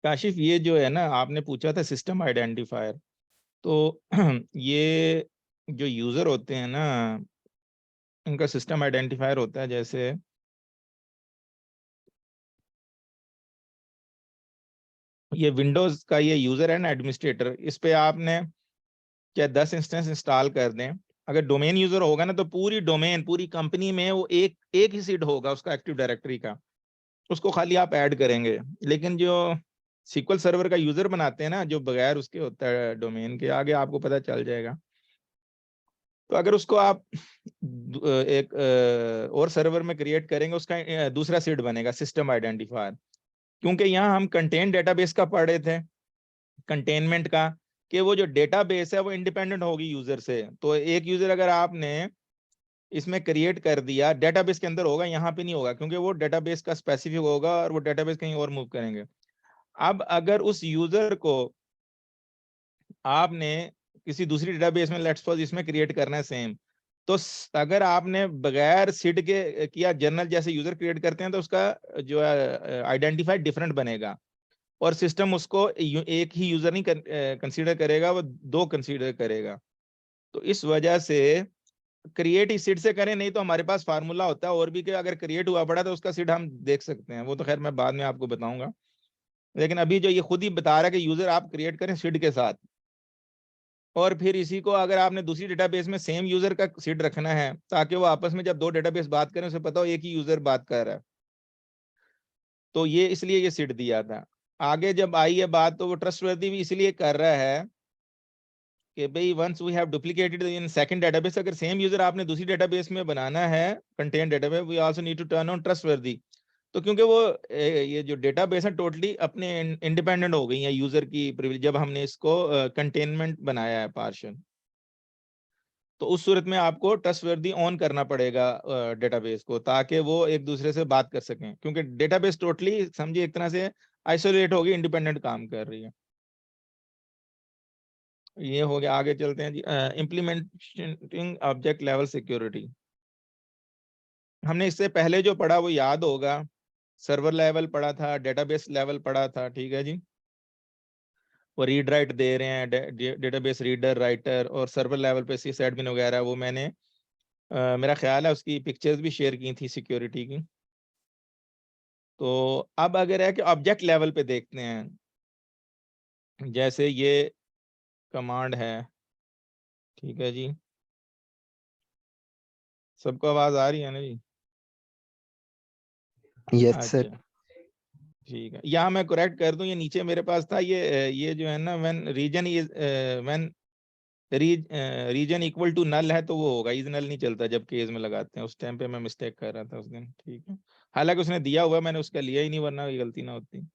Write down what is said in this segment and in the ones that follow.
काशिफ, ये जो है ना, आपने पूछा था सिस्टम आइडेंटिफायर, तो ये जो यूजर होते हैं ना, इनका सिस्टम आइडेंटिफायर होता है। जैसे ये विंडोज का ये यूजर है ना, एडमिनिस्ट्रेटर, इस पे आपने चाहे 10 इंस्टेंस इंस्टॉल कर दें, अगर डोमेन यूजर होगा ना, तो पूरी डोमेन पूरी कंपनी में वो एक एक ही सीट होगा उसका, एक्टिव डायरेक्टरी का, उसको खाली आप ऐड करेंगे। लेकिन जो सीक्वल सर्वर का यूजर बनाते हैं ना, जो बगैर उसके होता है डोमेन के, आगे आपको पता चल जाएगा। तो अगर उसको आप एक और सर्वर में क्रिएट करेंगे, उसका दूसरा सीट बनेगा सिस्टम आइडेंटिफायर। क्योंकि यहाँ हम कंटेन डेटाबेस का पढ़ रहे थे, कंटेनमेंट का, कि वो जो डेटाबेस है वो इंडिपेंडेंट होगी यूजर से। तो एक यूजर अगर आपने इसमें क्रिएट कर दिया, डेटाबेस के अंदर होगा, यहाँ पे नहीं होगा, क्योंकि वो डेटाबेस का स्पेसिफिक होगा और वो डेटाबेस कहीं और मूव करेंगे। अब अगर उस यूजर को आपने किसी दूसरी डेटाबेस में, लेट्स सपोज इसमें क्रिएट करना है सेम, तो अगर आपने बगैर सिड के किया, जनरल जैसे यूजर क्रिएट करते हैं, तो उसका जो है आइडेंटिफाई डिफरेंट बनेगा, और सिस्टम उसको एक ही यूजर नहीं कंसीडर करेगा, वो दो कंसीडर करेगा। तो इस वजह से क्रिएट ही सिड से करें, नहीं तो हमारे पास फार्मूला होता है और भी, कि अगर क्रिएट हुआ पड़ा तो उसका सिड हम देख सकते हैं। वो तो खैर मैं बाद में आपको बताऊंगा, लेकिन अभी जो ये खुद ही बता रहा है कि यूजर आप क्रिएट करें सिड के साथ, और फिर इसी को अगर आपने दूसरी डेटाबेस में सेम यूजर का सीड रखना है, ताकि वो आपस में जब दो डेटाबेस बात करें उसे पता हो एक ही यूजर बात कर रहा है, तो ये इसलिए ये सीड दिया था। आगे जब आई है बात, तो वो ट्रस्टवर्दी भी इसलिए कर रहा है कि भाई once we have duplicated in second database, अगर सेम यूजर आपने दूसरी डेटाबेस में बनाना है, content database, we also need to turn on trustworthy. तो क्योंकि वो ये जो डेटाबेस है टोटली अपने इंडिपेंडेंट हो गई है यूजर की प्रिविलेज, जब हमने इसको कंटेनमेंट बनाया है पार्शन, तो उस सूरत में आपको ट्रस्टवर्दी ऑन करना पड़ेगा डेटाबेस को, ताकि वो एक दूसरे से बात कर सकें, क्योंकि डेटाबेस टोटली समझिए एक तरह से आइसोलेट होगी, इंडिपेंडेंट काम कर रही है। ये हो गया। आगे चलते हैं जी, इम्प्लीमेंटिंग ऑब्जेक्ट लेवल सिक्योरिटी। हमने इससे पहले जो पढ़ा वो याद होगा, सर्वर लेवल पढ़ा था, डेटाबेस लेवल पढ़ा था, ठीक है जी। वो रीड राइट दे रहे हैं, डेटाबेस रीडर राइटर, और सर्वर लेवल पे सिस एडमिन वगैरह, वो मैंने मेरा ख्याल है उसकी पिक्चर्स भी शेयर की थी सिक्योरिटी की। तो अब अगर है कि ऑब्जेक्ट लेवल पे देखते हैं, जैसे ये कमांड है, ठीक है जी, सबको आवाज आ रही है ना जी? Yes sir. अच्छा, ठीक है। यहाँ मैं करेक्ट कर दूं, ये नीचे मेरे पास था, ये जो है ना, when region is when region equal to null है, तो वो होगा, इज नल नहीं चलता जब केस में लगाते हैं। उस टाइम पे मैं मिस्टेक कर रहा था उस दिन, ठीक है। हालांकि उसने दिया हुआ, मैंने उसका लिया ही नहीं, वरना ये गलती ना होती।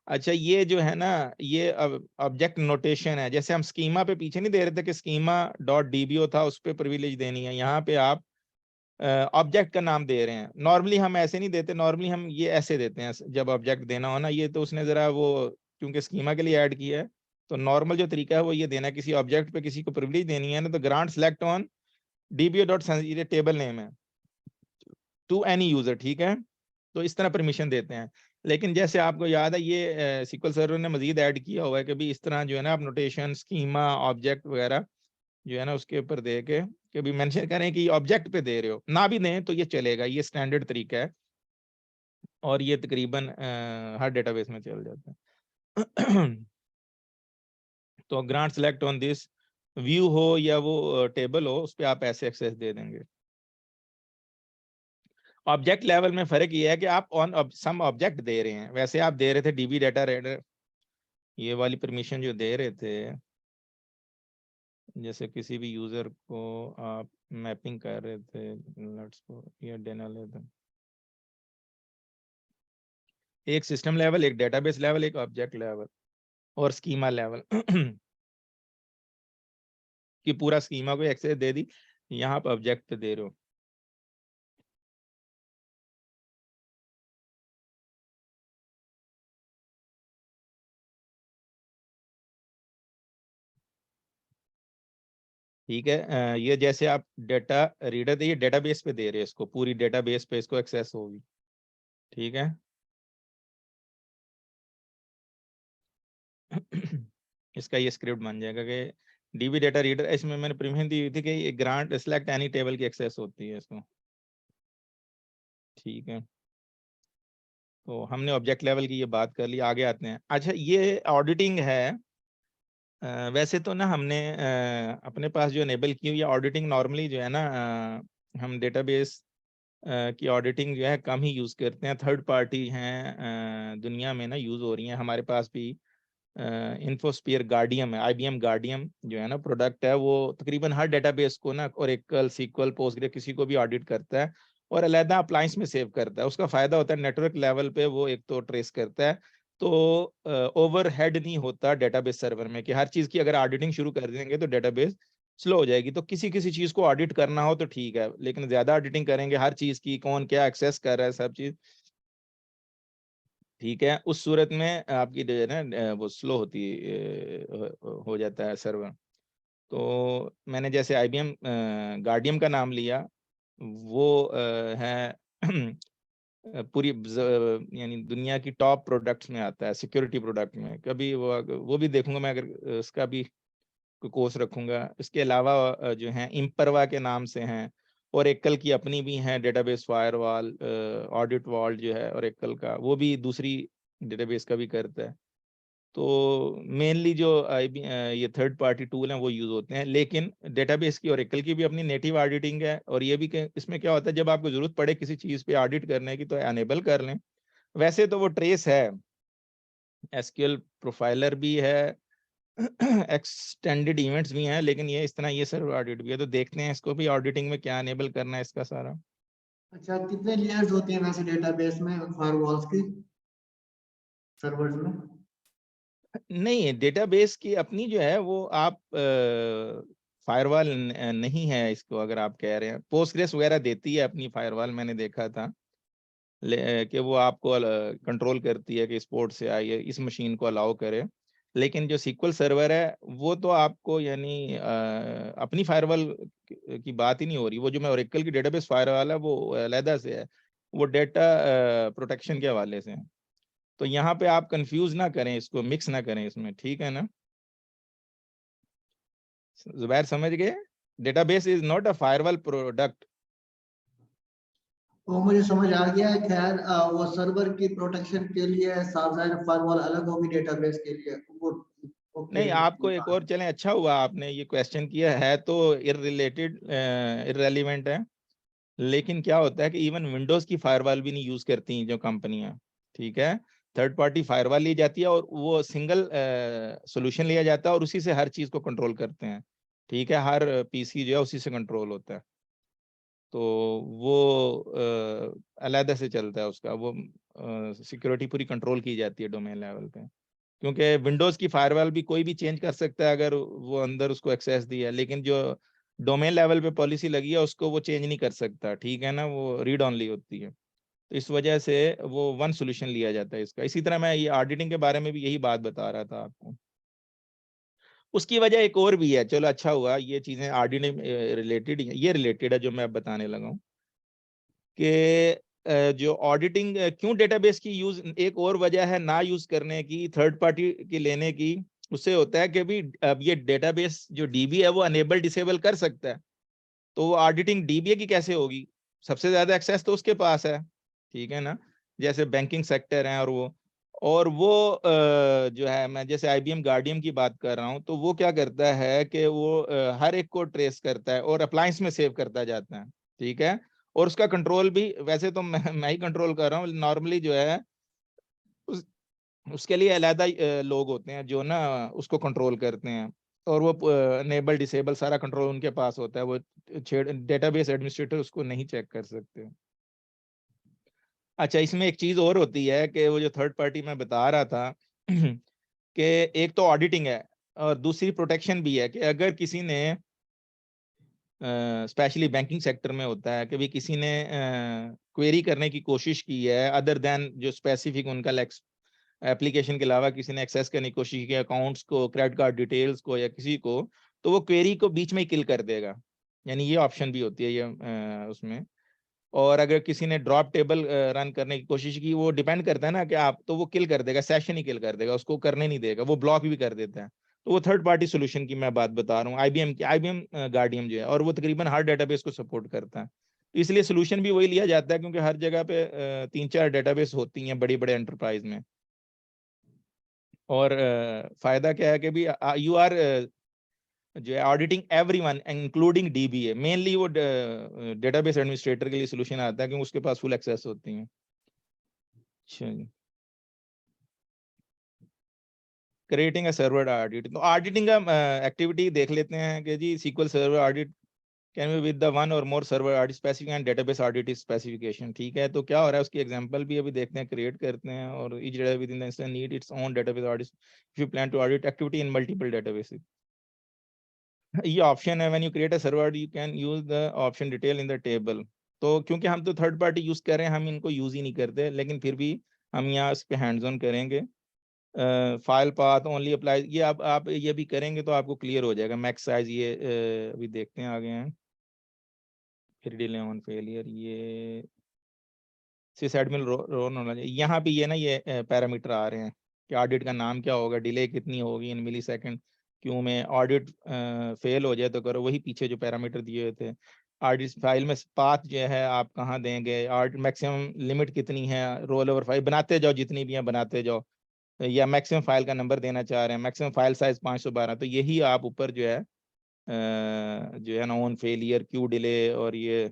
अच्छा, ये जो है ना, ये ऑब्जेक्ट नोटेशन है। जैसे हम स्कीमा पे पीछे नहीं दे रहे थे कि स्कीमा डॉट डीबीओ था, उस पर प्रिविलेज देनी है, यहाँ पे आप ऑब्जेक्ट का नाम दे रहे हैं। नॉर्मली हम ऐसे नहीं देते, नॉर्मली हम ये ऐसे देते हैं जब ऑब्जेक्ट देना हो ना। ये तो उसने जरा वो, क्योंकि स्कीमा के लिए ऐड किया है, तो नॉर्मल जो तरीका है वो ये देना है, किसी ऑब्जेक्ट पे किसी को प्रिविलेज देनी है ना, तो grant select on DBO dot, ये टेबल नेम है, टू एनी यूजर, ठीक है। तो इस तरह परमिशन देते हैं। लेकिन जैसे आपको याद है, ये सीक्वल सर्वर ने मजीद ऐड किया हुआ है कि भी इस तरह जो है ना, आप नोटेशन, स्कीमा, ऑब्जेक्ट वगैरह जो है ना, उसके ऊपर दे के कि भी मेंशन करें कि ऑब्जेक्ट पे दे रहे हो, ना भी दें तो ये चलेगा। ये स्टैंडर्ड तरीका है, और ये तकरीबन हर डेटाबेस में चल जाता है। तो grant select on this, view हो या वो टेबल हो, उस पर आप ऐसे एक्सेस दे देंगे। ऑब्जेक्ट लेवल में फर्क ये है कि आप ऑन सम ऑब्जेक्ट दे रहे हैं। वैसे आप दे रहे थे डीबी डाटा रेडर, ये वाली परमिशन जो दे रहे थे, जैसे किसी भी यूजर को आप मैपिंग कर रहे थे, लेट्स को ये डेना लेते, एक सिस्टम लेवल, एक डेटाबेस लेवल, एक ऑब्जेक्ट लेवल, और स्कीमा लेवल। कि पूरा स्कीमा को एक्सेस दे दी, यहाँ पर ऑब्जेक्ट पे दे रहे हो। ठीक है। ये जैसे आप डेटा रीडर दे, ये डेटाबेस पे दे रहे हैं इसको, पूरी डेटाबेस पे इसको एक्सेस होगी, ठीक है। इसका ये स्क्रिप्ट बन जाएगा कि डीबी डेटा रीडर, इसमें मैंने परमिशन दी हुई थी कि ग्रांट सिलेक्ट एनी टेबल की एक्सेस होती है इसको। ठीक है, तो हमने ऑब्जेक्ट लेवल की ये बात कर ली, आगे आते हैं। अच्छा, ये ऑडिटिंग है। वैसे तो ना हमने अपने पास जो इनेबल की हुई है ऑडिटिंग, नॉर्मली जो है ना हम डेटाबेस की ऑडिटिंग जो है कम ही यूज़ करते हैं। थर्ड पार्टी हैं दुनिया में ना यूज़ हो रही हैं। हमारे पास भी इन्फोस्फीयर गार्डियम है, आईबीएम गार्डियम जो है ना प्रोडक्ट है, वो तकरीबन हर डेटाबेस को ना ओरेकल, सीक्वल, पोस्टग्रे किसी को भी ऑडिट करता है और अलहदा अप्लायंस में सेव करता है। उसका फायदा होता है नेटवर्क लेवल पे वो एक तो ट्रेस करता है, तो ओवरहेड नहीं होता डेटाबेस सर्वर में कि हर चीज की अगर ऑडिटिंग शुरू कर देंगे तो डेटाबेस स्लो हो जाएगी। तो किसी किसी चीज को ऑडिट करना हो तो ठीक है, लेकिन ज्यादा ऑडिटिंग करेंगे हर चीज की, कौन क्या एक्सेस कर रहा है सब चीज, ठीक है, उस सूरत में आपकी जो है ना वो स्लो होती हो जाता है सर्वर। तो मैंने जैसे आईबीएम गार्डियम का नाम लिया, वो है पूरी यानी दुनिया की टॉप प्रोडक्ट्स में आता है, सिक्योरिटी प्रोडक्ट में। कभी वो भी देखूंगा मैं, अगर उसका भी कोई कोर्स रखूंगा। इसके अलावा जो है इम्परवा के नाम से हैं, और एकल की अपनी भी है डेटाबेस फायरवॉल, ऑडिट वॉल्ट जो है और एकल का, वो भी दूसरी डेटाबेस का भी करता है। तो मेनली जो ये थर्ड पार्टी टूल हैं वो यूज होते हैं, लेकिन डेटाबेस की और एकल की भी अपनी नेटिव ऑडिटिंग है। और ये भी कि इसमें क्या होता है, जब आपको जरूरत पड़े किसी चीज पे ऑडिट करने की तो एनेबल कर लें। वैसे तो वो ट्रेस है, एसक्यूएल प्रोफाइलर भी है, एक्सटेंडेड इवेंट्स भी हैं, लेकिन ये इस तरह ये सर्वर ऑडिट भी है। तो देखते हैं इसको भी ऑडिटिंग में क्या एनेबल करना है इसका सारा। अच्छा, कितने लेयर्स होती हैं वैसे डेटाबेस में फायरवॉल्स की, सर्वर्स में? नहीं, डेटाबेस की अपनी जो है वो आप फायरवॉल नहीं है इसको, अगर आप कह रहे हैं पोस्टग्रेस वगैरह देती है अपनी फायरवॉल, मैंने देखा था कि वो आपको कंट्रोल करती है कि स्पोर्ट से आई है, इस मशीन को अलाउ करे। लेकिन जो सीक्वल सर्वर है वो तो आपको यानी अपनी फायरवॉल की बात ही नहीं हो रही। वो जो मैं ओरेकल की डेटाबेस फायरवॉल है वो अलहदा से है, वो डेटा प्रोटेक्शन के हवाले से है। तो यहाँ पे आप कंफ्यूज ना करें, इसको मिक्स ना करें इसमें, ठीक है ना जुबैर, समझ गए? Database is not a firewall product. वो मुझे समझ आ गया है। खैर, वो सर्वर की प्रोटेक्शन के लिए साथ फायरवॉल अलग होगी डेटाबेस के लिए वो। ओके। नहीं, आपको एक और चलें, अच्छा हुआ आपने ये क्वेश्चन किया है, तो इररिलेटेड इररेलेवेंट है। लेकिन क्या होता है कि इवन विंडोज की फायरवॉल भी नहीं यूज करती जो कंपनियां, ठीक है, थर्ड पार्टी फायरवॉल ली जाती है और वो सिंगल सॉल्यूशन लिया जाता है और उसी से हर चीज को कंट्रोल करते हैं, ठीक है, हर पीसी जो है उसी से कंट्रोल होता है। तो वो अलहदा से चलता है उसका, वो सिक्योरिटी पूरी कंट्रोल की जाती है डोमेन लेवल पे। क्योंकि विंडोज की फायरवॉल भी कोई भी चेंज कर सकता है अगर वो अंदर उसको एक्सेस दिया है, लेकिन जो डोमेन लेवल पे पॉलिसी लगी है उसको वो चेंज नहीं कर सकता, ठीक है ना, वो रीड ऑनली होती है। तो इस वजह से वो वन सॉल्यूशन लिया जाता है इसका। इसी तरह मैं ये ऑडिटिंग के बारे में भी यही बात बता रहा था आपको। उसकी वजह एक और भी है, चलो अच्छा हुआ ये चीजें ऑडिटिंग रिलेटेड, ये रिलेटेड है जो मैं अब बताने लगा हूँ कि जो ऑडिटिंग क्यों डेटाबेस की यूज, एक और वजह है ना यूज करने की, थर्ड पार्टी की लेने की। उससे होता है कि भी अब ये डेटाबेस जो डीबी है वो अनेबल डिसेबल कर सकता है, तो वो ऑडिटिंग डीबीए की कैसे होगी? सबसे ज्यादा एक्सेस तो उसके पास है, ठीक है ना, जैसे बैंकिंग सेक्टर है और वो जो है, मैं जैसे आईबीएम गार्डियम की बात कर रहा हूँ, तो वो क्या करता है कि वो हर एक को ट्रेस करता है और अप्लायंस में सेव करता जाता है, ठीक है। और उसका कंट्रोल भी वैसे तो मैं ही कंट्रोल कर रहा हूँ, नॉर्मली जो है उस, उसके लिए अलहदा लोग होते हैं जो ना उसको कंट्रोल करते हैं, और वो अनेबल डिसेबल सारा कंट्रोल उनके पास होता है, वो डेटाबेस एडमिनिस्ट्रेटर उसको नहीं चेक कर सकते। अच्छा, इसमें एक चीज और होती है कि वो जो थर्ड पार्टी मैं बता रहा था कि एक तो ऑडिटिंग है और दूसरी प्रोटेक्शन भी है कि अगर किसी ने स्पेशली बैंकिंग सेक्टर में होता है कि भी किसी ने क्वेरी करने की कोशिश की है अदर देन जो स्पेसिफिक उनका एप्लीकेशन के अलावा किसी ने एक्सेस करने की कोशिश की अकाउंट्स को, क्रेडिट कार्ड डिटेल्स को या किसी को, तो वो क्वेरी को बीच में ही किल कर देगा। यानी ये ऑप्शन भी होती है ये उसमें और अगर किसी ने ड्रॉप टेबल रन करने की कोशिश की, वो डिपेंड करता है ना कि आप, तो वो किल कर देगा, सेशन ही किल कर देगा, उसको करने नहीं देगा, वो ब्लॉक भी कर देता है। तो वो थर्ड पार्टी सोल्यूशन की मैं बात बता रहा हूँ, आईबीएम की, आईबीएम गार्डियन जो है, और वो तकरीबन हर डेटाबेस को सपोर्ट करता है। तो इसलिए सोल्यूशन भी वही लिया जाता है, क्योंकि हर जगह पे 3-4 डेटाबेस होती हैं बड़ी बड़े एंटरप्राइज में। और फायदा क्या है कि भी यू आर जो है auditing everyone including dBA, mainly वो डेटाबेस एडमिनिस्ट्रेटर के लिए सोल्यूशन आता है, क्योंकि उसके पास फुल एक्सेस होती है। अच्छा, क्रिएटिंग अ सर्वर ऑडिट, तो ऑडिटिंग का एक्टिविटी देख लेते हैं कि जी SQL server audit can be with the one और more server audit specific and database audit specification. ठीक है, तो क्या हो रहा है उसकी एग्जांपल भी अभी देखते हैं, क्रिएट करते हैं, और each data with in the instance need its own database audit if you plan to audit activity in multiple databases. ये ऑप्शन है, when you create a server you can use the option detail in the table. तो क्योंकि हम तो third party use कर रहे हैं, हम इनको यूज ही नहीं करते, लेकिन फिर भी हम यहाँ इस पे हैंड्स ऑन करेंगे। फाइल पाथ ओनली अप्लाई, ये आप ये भी करेंगे तो आपको क्लियर हो जाएगा। मैक्स साइज ये अभी देखते हैं, आगे हैं। फिर डिले ऑन फेलियर, ये सिस एडमिन रोल होना चाहिए। यहाँ पे ये ना ये पैरामीटर आ रहे हैं कि ऑडिट का नाम क्या होगा, डिले कितनी होगी इन मिली सेकेंड, क्यों में ऑडिट फेल हो जाए तो करो, वही पीछे जो पैरामीटर दिए हुए थे। ऑडिट फाइल में पाथ जो है आप कहाँ देंगे, ऑडिट मैक्सिमम लिमिट कितनी है, रोल ओवर फाइल बनाते जाओ, जितनी भी हैं बनाते जाओ, या मैक्सिमम फाइल का नंबर देना चाह रहे हैं, मैक्सिमम फाइल साइज 512, तो यही आप ऊपर जो है ना ऑन फेलियर, क्यू डिले, और ये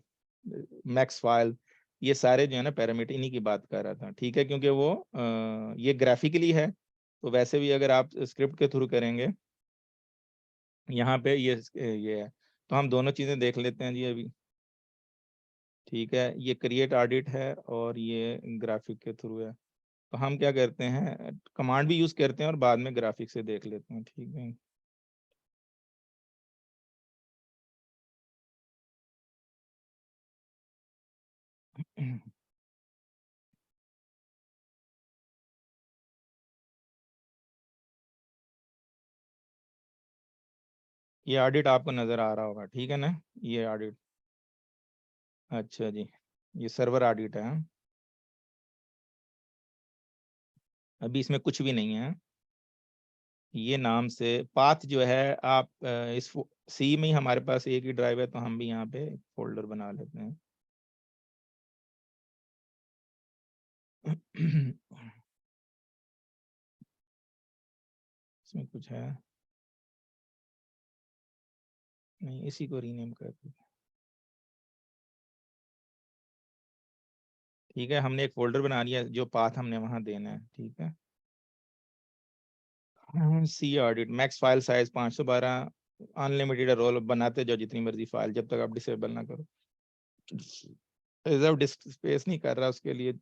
मैक्स फाइल, ये सारे जो है ना पैरामीटर, इन्हीं की बात कर रहा था। ठीक है, क्योंकि वो ये ग्राफिकली है, तो वैसे भी अगर आप स्क्रिप्ट के थ्रू करेंगे, यहाँ पे ये है। तो हम दोनों चीजें देख लेते हैं जी अभी। ठीक है, ये क्रिएट ऑडिट है और ये ग्राफिक के थ्रू है। तो हम क्या करते हैं, कमांड भी यूज करते हैं और बाद में ग्राफिक से देख लेते हैं। ठीक है, ये ऑडिट आपको नजर आ रहा होगा, ठीक है ना, ये ऑडिट। अच्छा जी, ये सर्वर ऑडिट है, हाँ? अभी इसमें कुछ भी नहीं है। ये नाम से पाथ जो है, आप इस सी में ही हमारे पास एक ही ड्राइव है, तो हम भी यहाँ पे फोल्डर बना लेते हैं। इसमें कुछ है नहीं, इसी को रीनेम कर देते हैं। ठीक है, हमने एक फोल्डर बना लिया, जो पाथ हमने वहां देना है। ठीक है, see audit max file size 512, unlimited role, बनाते जाओ जितनी मर्जी फाइल, जब तक आप डिसेबल ना करो। रिजर्व डिस्क स्पेस नहीं कर रहा, उसके लिए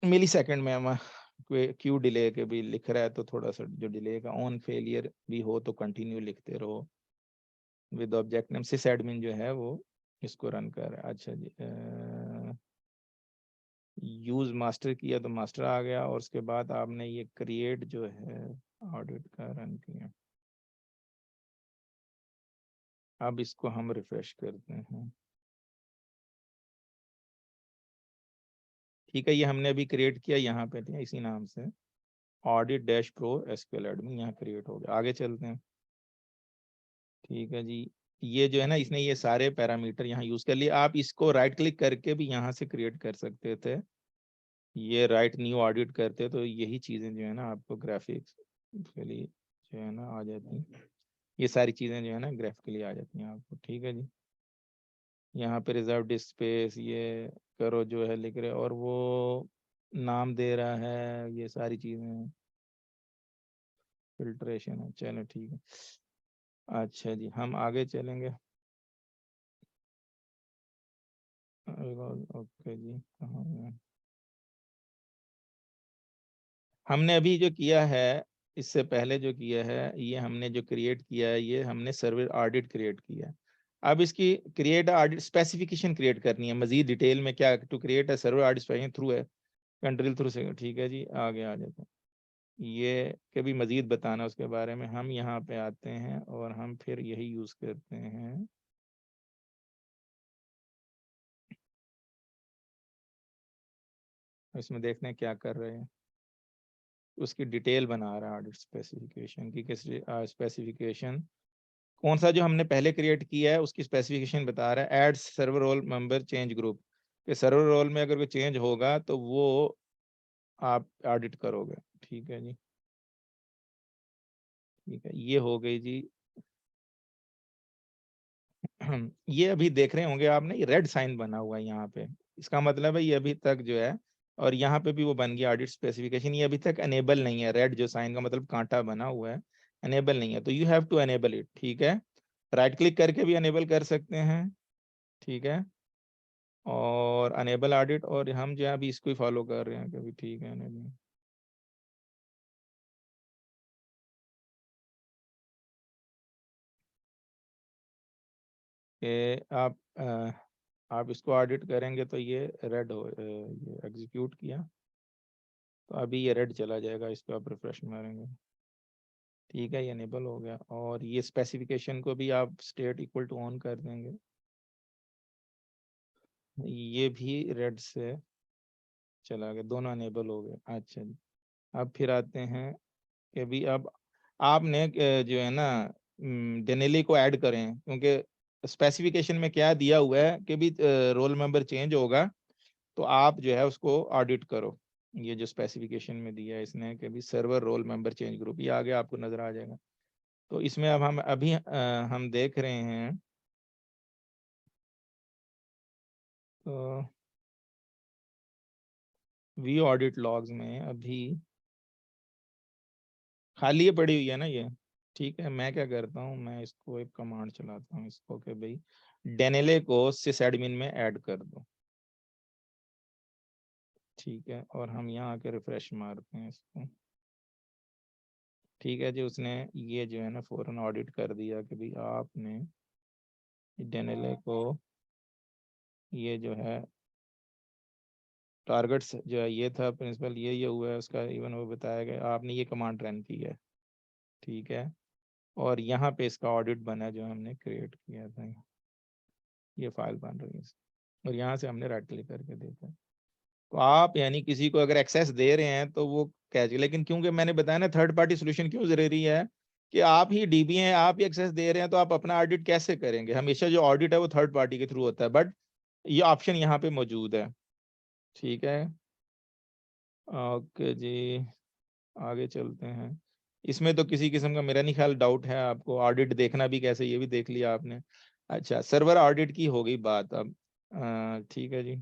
मिली सेकंड में हम क्यू डिले के भी लिख रहा है, तो थोड़ा सा जो डिले का ऑन फेलियर भी हो तो कंटिन्यू लिखते रहो with object name. Sysadmin जो है वो इसको रन कर रहा है। अच्छा जी, यूज मास्टर किया तो मास्टर आ गया, और उसके बाद आपने ये क्रिएट जो है ऑडिट का रन किया। अब इसको हम रिफ्रेश करते हैं। ठीक है, ये हमने अभी क्रिएट किया यहाँ पे, इसी नाम से audit dash pro SQL admin, यहाँ क्रिएट हो गया। आगे चलते हैं। ठीक है जी, ये जो है ना, इसने ये सारे पैरामीटर यहाँ यूज कर लिए। आप इसको राइट क्लिक करके भी यहाँ से क्रिएट कर सकते थे, ये राइट न्यू ऑडिट करते, तो यही चीजें जो है ना आपको ग्राफिक्स के लिए जो है ना आ जाती हैं। ये सारी चीजें जो है ना ग्राफिकली आ जाती हैं आपको। ठीक है जी, यहाँ पे रिजर्व डिस्क स्पेस ये करो जो है लिख रहे, और वो नाम दे रहा है, ये सारी चीजें फिल्ट्रेशन है। चलो ठीक है, अच्छा जी, हम आगे चलेंगे। ओके जी, कहाँ है? हमने अभी जो किया है, इससे पहले जो किया है, ये हमने जो क्रिएट किया है, ये हमने सर्वर ऑडिट क्रिएट किया है। अब इसकी क्रिएट ऑडिट स्पेसिफिकेशन क्रिएट करनी है मजीद डिटेल में, क्या to create a server audit specification through है कंट्रोल थ्रू से। ठीक है जी, आगे आ जाते हैं। ये कभी मजीद बताना उसके बारे में, हम यहाँ पे आते हैं और हम फिर यही यूज करते हैं। इसमें देखते हैं क्या कर रहे हैं, उसकी डिटेल बना रहा है ऑडिट स्पेसिफिकेशन की, किस स्पेसिफिकेशन कौन सा जो हमने पहले क्रिएट किया है उसकी स्पेसिफिकेशन बता रहा है। Add server role member change group, कि सर्वर रोल में अगर कोई चेंज होगा तो वो आप ऑडिट करोगे। ठीक है जी, ठीक है, ये हो गई जी। ये अभी देख रहे होंगे आपने, ये रेड साइन बना हुआ है यहाँ पे, इसका मतलब है ये अभी तक जो है, और यहाँ पे भी वो बन गया ऑडिट स्पेसिफिकेशन, ये अभी तक अनेबल नहीं है। रेड जो साइन का मतलब कांटा बना हुआ है, अनेबल नहीं है, तो you have to enable it. ठीक है, राइट क्लिक करके भी अनेबल कर सकते हैं। ठीक है, और अनेबल ऑडिट, और हम जो है अभी इसको ही फॉलो कर रहे हैं कभी। ठीक है, enable। कि आप इसको ऑडिट करेंगे तो ये रेड हो, ये एग्जीक्यूट किया तो अभी ये रेड चला जाएगा, इस पर आप रिफ्रेश मारेंगे। ठीक है, ये अनेबल हो गया, और ये स्पेसिफिकेशन को भी आप स्टेट इक्वल टू ऑन कर देंगे, ये भी रेड से चला गया, दोनों अनेबल हो गए। अच्छा जी, अब फिर आते हैं कि भी अब आपने जो है ना डेनेली को ऐड करें, क्योंकि स्पेसिफिकेशन में क्या दिया हुआ है कि भी रोल नंबर चेंज होगा तो आप जो है उसको ऑडिट करो। ये जो स्पेसिफिकेशन में दिया है इसने कि भी server role member change group, ये आगे आपको नजर आ जाएगा। तो इसमें अब हम अभी हम देख रहे हैं, तो व्यू ऑडिट लॉग्स में अभी खाली ये पड़ी हुई है ना ये। ठीक है, मैं क्या करता हूँ, मैं इसको एक कमांड चलाता हूँ इसको कि भाई डेनेले को सिस एडमिन में ऐड कर दो। ठीक है, और हम यहाँ आके रिफ्रेश मारते हैं इसको। ठीक है जी, उसने ये जो है ना फौरन ऑडिट कर दिया कि भाई आपने डेनेले को ये जो है टारगेट्स जो है ये था प्रिंसिपल, ये हुआ है उसका, इवन वो बताया गया आपने ये कमांड रन की है। ठीक है, और यहाँ पे इसका ऑडिट बना है जो हमने क्रिएट किया था, ये फाइल बन रही है और यहाँ से हमने राइट क्लिक करके देखा। तो आप यानी किसी को अगर एक्सेस दे रहे हैं तो वो कैसे, लेकिन क्योंकि मैंने बताया ना थर्ड पार्टी सोल्यूशन क्यों जरूरी है, कि आप ही डीबी हैं, आप ही एक्सेस दे रहे हैं, तो आप अपना ऑडिट कैसे करेंगे। हमेशा जो ऑडिट है वो थर्ड पार्टी के थ्रू होता है, बट ये ऑप्शन यहाँ पे मौजूद है। ठीक है, ओके जी, आगे चलते हैं। इसमें तो किसी किस्म का मेरा नहीं ख्याल डाउट है आपको, ऑडिट देखना भी कैसे ये भी देख लिया आपने। अच्छा, सर्वर ऑडिट की हो गई बात अब। ठीक है जी,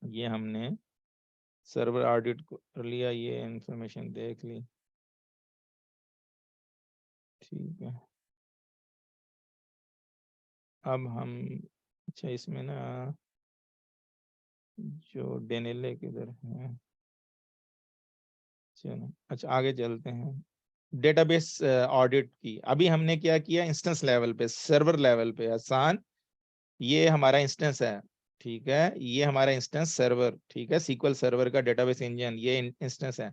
ये हमने सर्वर ऑडिट कर लिया, ये इंफॉर्मेशन देख ली। ठीक है, अब हम, अच्छा इसमें ना जो डेनेले किधर है, चलो अच्छा आगे चलते हैं। डेटाबेस ऑडिट की अभी हमने क्या किया, इंस्टेंस लेवल पे, सर्वर लेवल पे आसान, ये हमारा इंस्टेंस है। ठीक है, ये हमारा इंस्टेंस सर्वर, ठीक है, सीक्वल सर्वर का डेटाबेस इंजन, ये इंस्टेंस है।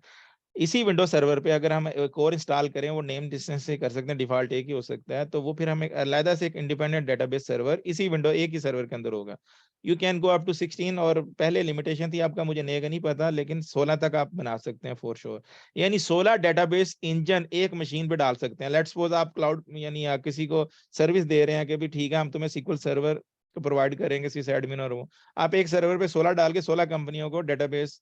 इसी विंडो सर्वर पे अगर हम एक और इंस्टॉल करें, वो नेम डिस्टेंस से कर सकते हैं, डिफॉल्ट एक ही हो सकता है, तो वो फिर हमें अलग से एक इंडिपेंडेंट डेटाबेस सर्वर इसी विंडो एक ही सर्वर के अंदर होगा। You can go up to 16, और पहले लिमिटेशन थी आपका, मुझे नेगा नहीं पता, लेकिन 16 तक आप बना सकते हैं फॉर श्योर। यानी 16 डेटाबेस इंजन एक मशीन पे डाल सकते हैं। लेट्स सपोज आप क्लाउड यानी किसी को सर्विस दे रहे हैं कि भी ठीक है हम तुम्हें सिक्वल सर्वर प्रोवाइड करेंगे, सिस एडमिन, और वो आप एक सर्वर पे 16 डाल के 16 कंपनियों को डेटाबेस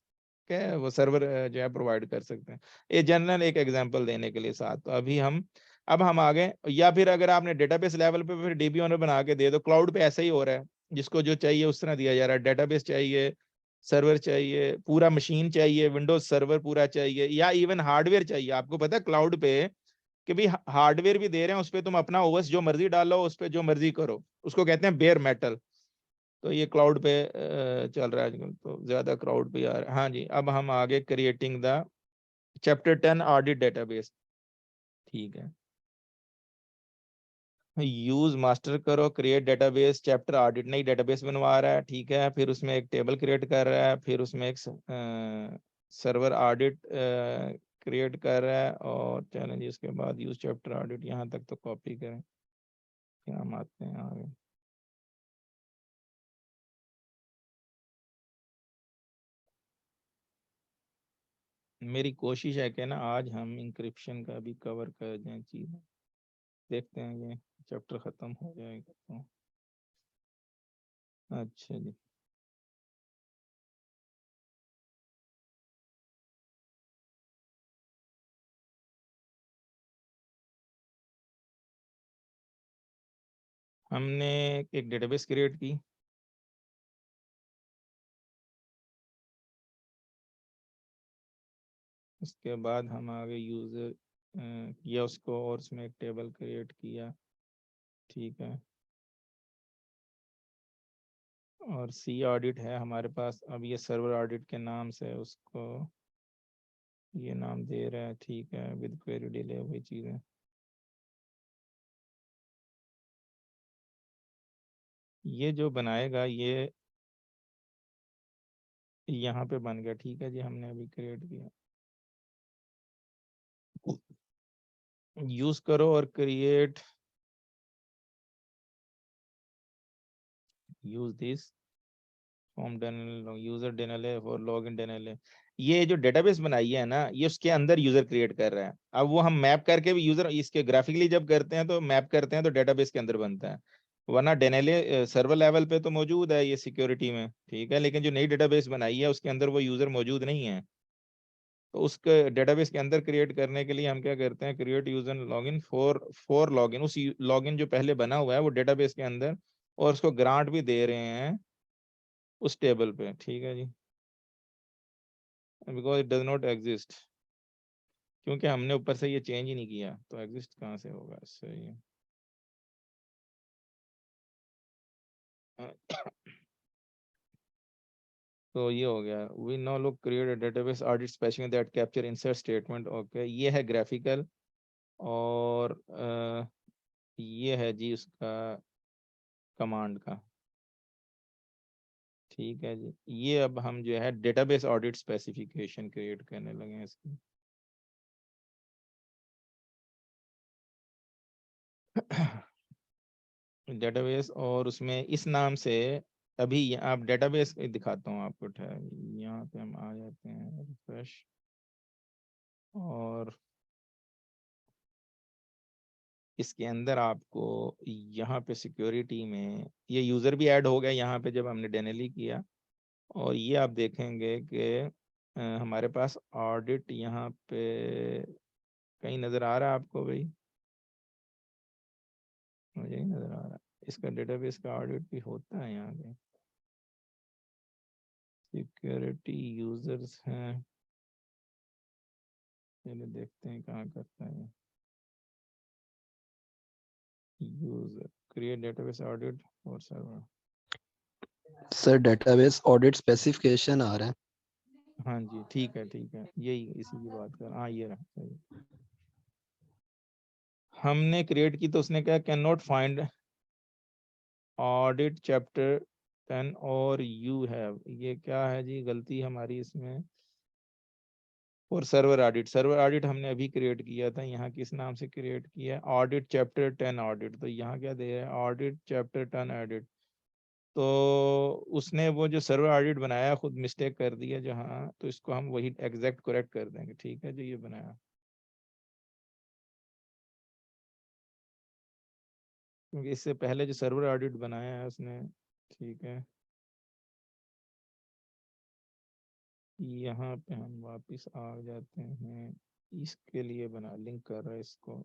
के वो सर्वर जो है प्रोवाइड कर सकते हैं। ये जनरल एक एग्जांपल देने के लिए साथ, तो अभी हम अब हम आ गए, या फिर अगर आपने डेटाबेस लेवल पे फिर डीबी ओनर बना के दे दो। क्लाउड पे ऐसा ही हो रहा है, जिसको जो चाहिए उस तरह दिया जा रहा है, डेटाबेस चाहिए, सर्वर चाहिए, पूरा मशीन चाहिए, विंडोज सर्वर पूरा चाहिए, या इवन हार्डवेयर चाहिए। आपको पता है क्लाउड पे कि भी हार्डवेयर भी दे रहे हैं, उस पर तुम अपना ओएस जो मर्जी डालो, उस पर जो मर्जी करो, उसको कहते हैं बेयर मेटल। तो ये क्लाउड पे चल रहा है आजकल, तो ज्यादा क्लाउड पे आ रहा है। हाँ जी, अब हम आगे creating the chapter 10 audit database. ठीक है, यूज मास्टर करो, क्रिएट डेटाबेस, चैप्टर ऑडिट, नई डेटाबेस बनवा रहा है। ठीक है, फिर उसमें एक टेबल क्रिएट कर रहा है, फिर उसमें एक सर्वर ऑडिट क्रिएट कर रहा है, और चैलेंज के बाद यूज चैप्टर ऑडिट, यहाँ तक तो कॉपी करें। फिर हम आते हैं आगे। मेरी कोशिश है कि ना आज हम इंक्रिप्शन का भी कवर कर दें चीज़ें, देखते हैं ये चैप्टर ख़त्म हो जाएगा तो। अच्छा जी, हमने एक डेटाबेस क्रिएट की, उसके बाद हम आगे यूज़र किया उसको, और उसमें एक टेबल क्रिएट किया, ठीक है। और सी ऑडिट है हमारे पास, अब ये सर्वर ऑडिट के नाम से उसको ये नाम दे रहा है, ठीक है, विद क्वेरी डिले, वही चीज़ें। ये जो बनाएगा ये यहाँ पे बन गया, ठीक है जी, हमने अभी क्रिएट किया। यूज करो और create, use this form Denal user Denal है और लॉगिन डेनल है। ये जो डेटाबेस बनाई है ना, ये उसके अंदर यूजर क्रिएट कर रहा है। अब वो हम मैप करके भी यूजर इसके ग्राफिकली जब करते हैं तो मैप करते हैं तो डेटाबेस के अंदर बनता है, वरना डेनले सर्वर लेवल पे तो मौजूद है ये सिक्योरिटी में, ठीक है, लेकिन जो नई डेटाबेस बनाई है उसके अंदर वो यूजर मौजूद नहीं है। तो उसके डेटाबेस के अंदर क्रिएट करने के लिए हम क्या करते हैं, create user login for login, उस लॉगिन जो पहले बना हुआ है वो डेटाबेस के अंदर, और उसको ग्रांट भी दे रहे हैं उस टेबल पे, ठीक है जी, because it does not exist, क्योंकि हमने ऊपर से ये चेंज ही नहीं किया तो एग्जिस्ट कहाँ से होगा, सही है। तो ये हो गया, we know look create a database audit specification that capture insert statement, okay, ये है ग्राफिकल। और ये है जी उसका कमांड का, ठीक है जी। ये अब हम जो है डेटाबेस ऑडिट स्पेसिफिकेशन क्रिएट करने लगे हैं इसकी। डेटाबेस, और उसमें इस नाम से अभी आप डेटाबेस दिखाता हूँ आपको, यहाँ पे हम आ जाते हैं, रिफ्रेश, और इसके अंदर आपको यहाँ पे सिक्योरिटी में ये यूज़र भी ऐड हो गया यहाँ पे जब हमने डेनली किया। और ये आप देखेंगे कि हमारे पास ऑडिट यहाँ पे कहीं नज़र आ रहा है आपको भाई, मुझे ही नज़र आ रहा है, इसका डेटाबेस का ऑडिट भी होता है यहाँ पे, सिक्योरिटी यूजर्स हैं, चलिए देखते हैं कहाँ करता है। यूजर क्रिएट डेटाबेस ऑडिट और server, sir database audit specification आ रहा है। हाँ जी, ठीक है ठीक है, यही इसी की बात कर, हाँ ये रहा सही। हमने क्रिएट की तो उसने कहा can not find audit chapter 10 और यू हैव, ये क्या है जी गलती हमारी इसमें। और सर्वर ऑडिट हमने अभी क्रिएट किया था, यहाँ किस नाम से क्रिएट किया, ऑडिट चैप्टर 10 ऑडिट, तो यहाँ क्या दे रहा है, ऑडिट चैप्टर 10 ऑडिट। तो उसने वो जो सर्वर ऑडिट बनाया खुद मिस्टेक कर दिया जहाँ, तो इसको हम वही एग्जैक्ट करेक्ट कर देंगे, ठीक है जो ये बनाया, क्योंकि इससे पहले जो सर्वर ऑडिट बनाया है उसने, ठीक है। यहाँ पे हम वापस आ जाते हैं, इसके लिए बना लिंक कर रहा है इसको,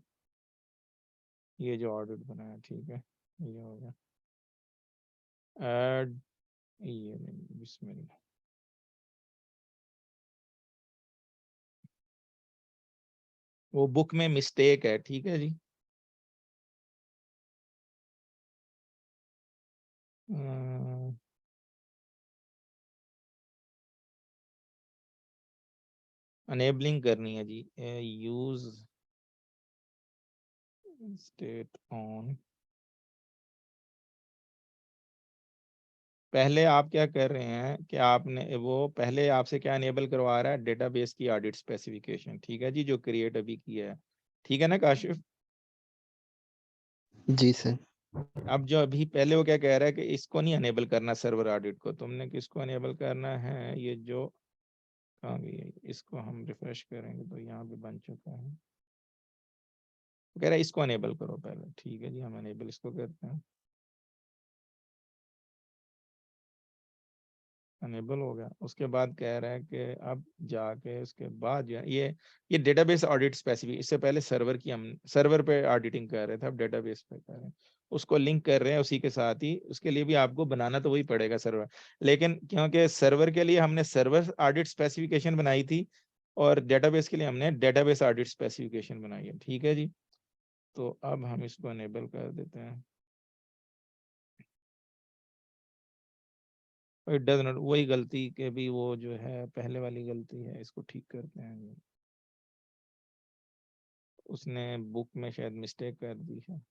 ये जो ऑडिट बनाया, ठीक है, ये हो गया ऐड, ये नहीं बिस्मिल्लाह, वो बुक में मिस्टेक है, ठीक है जी। अनेबलिंग करनी है जी, यूज स्टेट ऑन, पहले आप क्या कर रहे हैं कि आपने वो पहले आपसे क्या अनेबल करवा रहा है, डेटाबेस की ऑडिट स्पेसिफिकेशन, ठीक है जी, जो क्रिएट अभी किया है, ठीक है ना काशिफ। जी सर। अब जो अभी पहले वो क्या कह रहा है कि इसको नहीं अनेबल करना सर्वर ऑडिट को, तुमने किसको अनेबल करना है, ये जो कहाँ गई है? इसको हम रिफ्रेश करेंगे तो यहाँ पे बन चुका है। कह रहा है इसको अनेबल करो पहले। ठीक है जी, हम अनेबल इसको करते हैं। अनेबल हो गया। उसके बाद कह रहा है कि अब जाके उसके बाद जो है ये डेटाबेस ऑडिट स्पेसिफिक, इससे पहले सर्वर की हम सर्वर पे ऑडिटिंग कर रहे थे, अब डेटाबेस पे कर रहे हैं। उसको लिंक कर रहे हैं उसी के साथ ही। उसके लिए भी आपको बनाना तो वही पड़ेगा सर्वर, लेकिन क्योंकि सर्वर के लिए हमने सर्वर ऑडिट स्पेसिफिकेशन बनाई थी और डेटाबेस के लिए हमने डेटाबेस ऑडिट स्पेसिफिकेशन बनाई है। ठीक है जी, तो अब हम इसको अनेबल कर देते हैं। इट डज नॉट, वही गलती के भी वो जो है पहले वाली गलती है, इसको ठीक करते हैं। उसने बुक में शायद मिस्टेक कर दी है,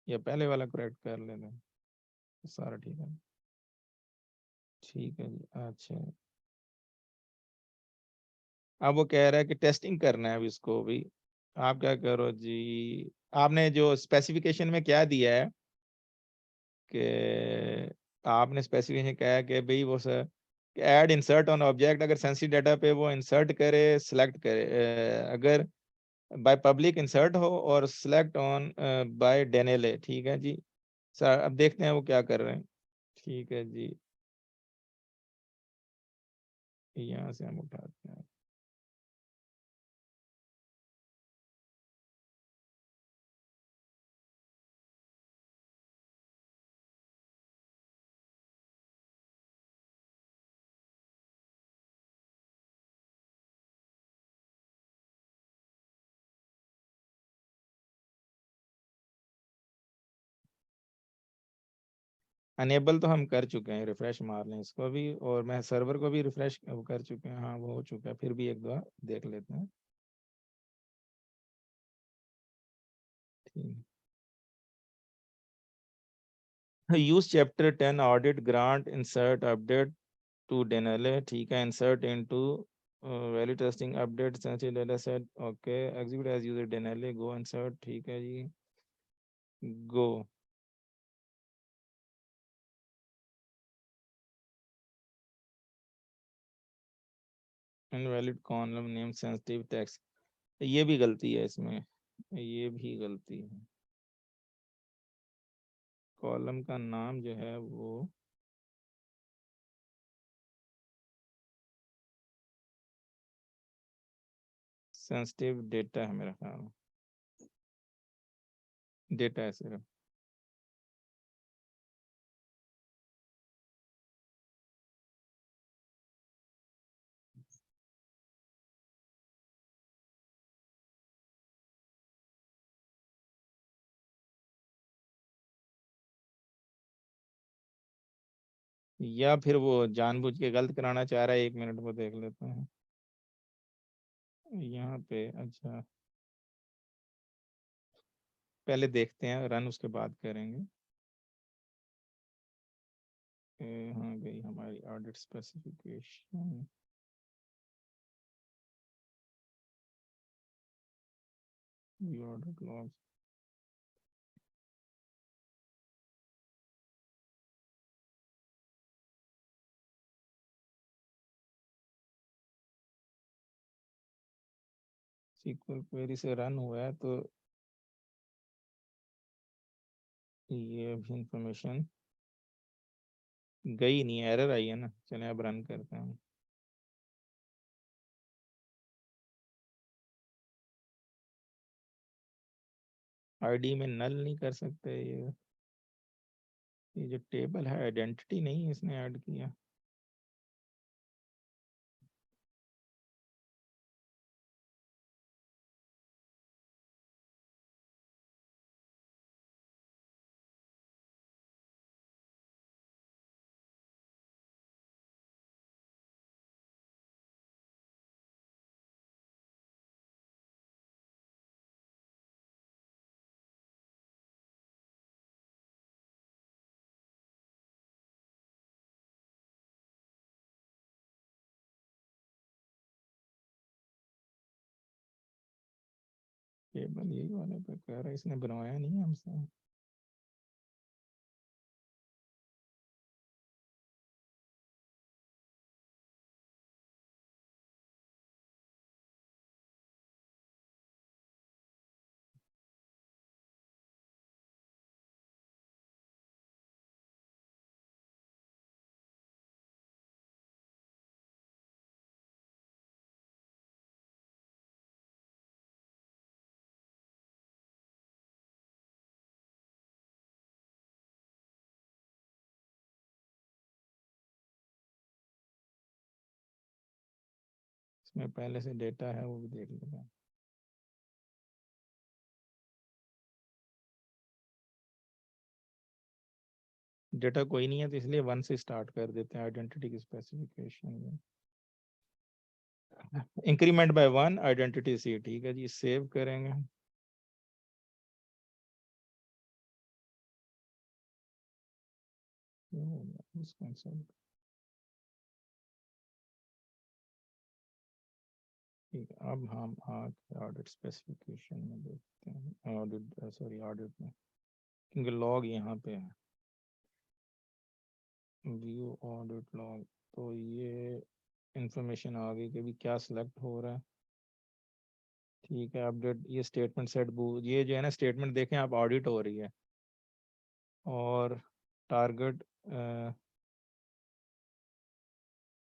या पहले वाला करेक्ट कर लेते हैं, सारा ठीक है। ठीक है जी, अच्छा। अब वो कह रहा है कि टेस्टिंग करना है अब इसको भी। आप क्या करो जी, आपने जो स्पेसिफिकेशन में क्या दिया है कि आपने स्पेसिफिकेशन कहा है कि भाई वो sir add insert on object, अगर सेंसिटिव डाटा पे वो इंसर्ट करे सिलेक्ट करे, अगर बाय पब्लिक इंसर्ट हो और सिलेक्ट ऑन बाय डेनेले। ठीक है जी सर, अब देखते हैं वो क्या कर रहे हैं। ठीक है जी, यहाँ से हम उठाते हैं। अनेबल तो हम कर चुके हैं, रिफ्रेश मार लें इसको भी, और मैं सर्वर को भी रिफ्रेश कर चुके हैं। हाँ वो हो चुका है, फिर भी एक बार देख लेते हैं। ठीक, use chapter 10 audit grant insert update to Denley. ठीक है, insert into value testing update sensitive data set. Okay, execute as user Denley go insert. ठीक है जी, go. Invalid column name sensitive text, ये भी गलती है इसमें, ये भी गलती है। कॉलम का नाम जो है वो सेंसिटिव डेटा है मेरा ख्याल में, डेटा है सिर्फ। या फिर वो जानबूझ के गलत कराना चाह रहा है, 1 मिनट को देख लेते हैं यहाँ पे। अच्छा, पहले देखते हैं रन, उसके बाद करेंगे। हाँ गई हमारी audit specification, audit log. SQL query से रन हुआ है तो ये भी इंफॉर्मेशन गई नहीं, एरर आई है ना। चलें अब रन करते हैं। आईडी में नल नहीं कर सकते, ये जो टेबल है आइडेंटिटी नहीं इसने ऐड किया। टेबल यही वाले पे कह रहा है, इसने बनवाया नहीं है हमसे। इसमें पहले से डेटा है वो भी देख लेते हैं। डेटा कोई नहीं है तो इसलिए 1 से स्टार्ट कर देते हैं। आइडेंटिटी की स्पेसिफिकेशन इंक्रीमेंट बाय 1 आइडेंटिटी सी, ठीक है जी, सेव करेंगे। ठीक है, अब हम ऑडिट स्पेसिफिकेशन में देखते हैं, ऑडिट सॉरी ऑडिट में, क्योंकि लॉग यहाँ पे है, व्यू ऑडिट लॉग, तो ये इंफॉर्मेशन आ गई कि अभी क्या सिलेक्ट हो रहा है। ठीक है, अपडेट, ये स्टेटमेंट सेट ये जो है ना स्टेटमेंट देखें आप, ऑडिट हो रही है और टारगेट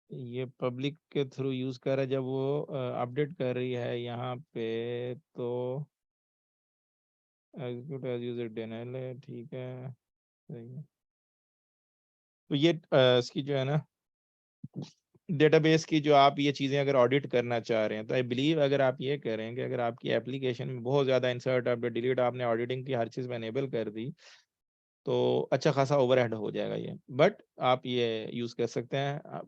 ये पब्लिक के थ्रू यूज कर रहा है। जब वो अपडेट कर रही है यहाँ पे तो एग्जीक्यूट एज यूजर डिनाइल है, ठीक है, सही है। तो ये इसकी जो है ना डेटाबेस की जो आप ये चीज़ें अगर ऑडिट करना चाह रहे हैं तो आई बिलीव अगर आप ये करेंगे, अगर आपकी एप्लीकेशन में बहुत ज़्यादा इंसर्ट अपडेट डिलीट आपने ऑडिटिंग की हर चीज़ में एनेबल कर दी तो अच्छा खासा ओवरहेड हो जाएगा ये, बट आप ये यूज़ कर सकते हैं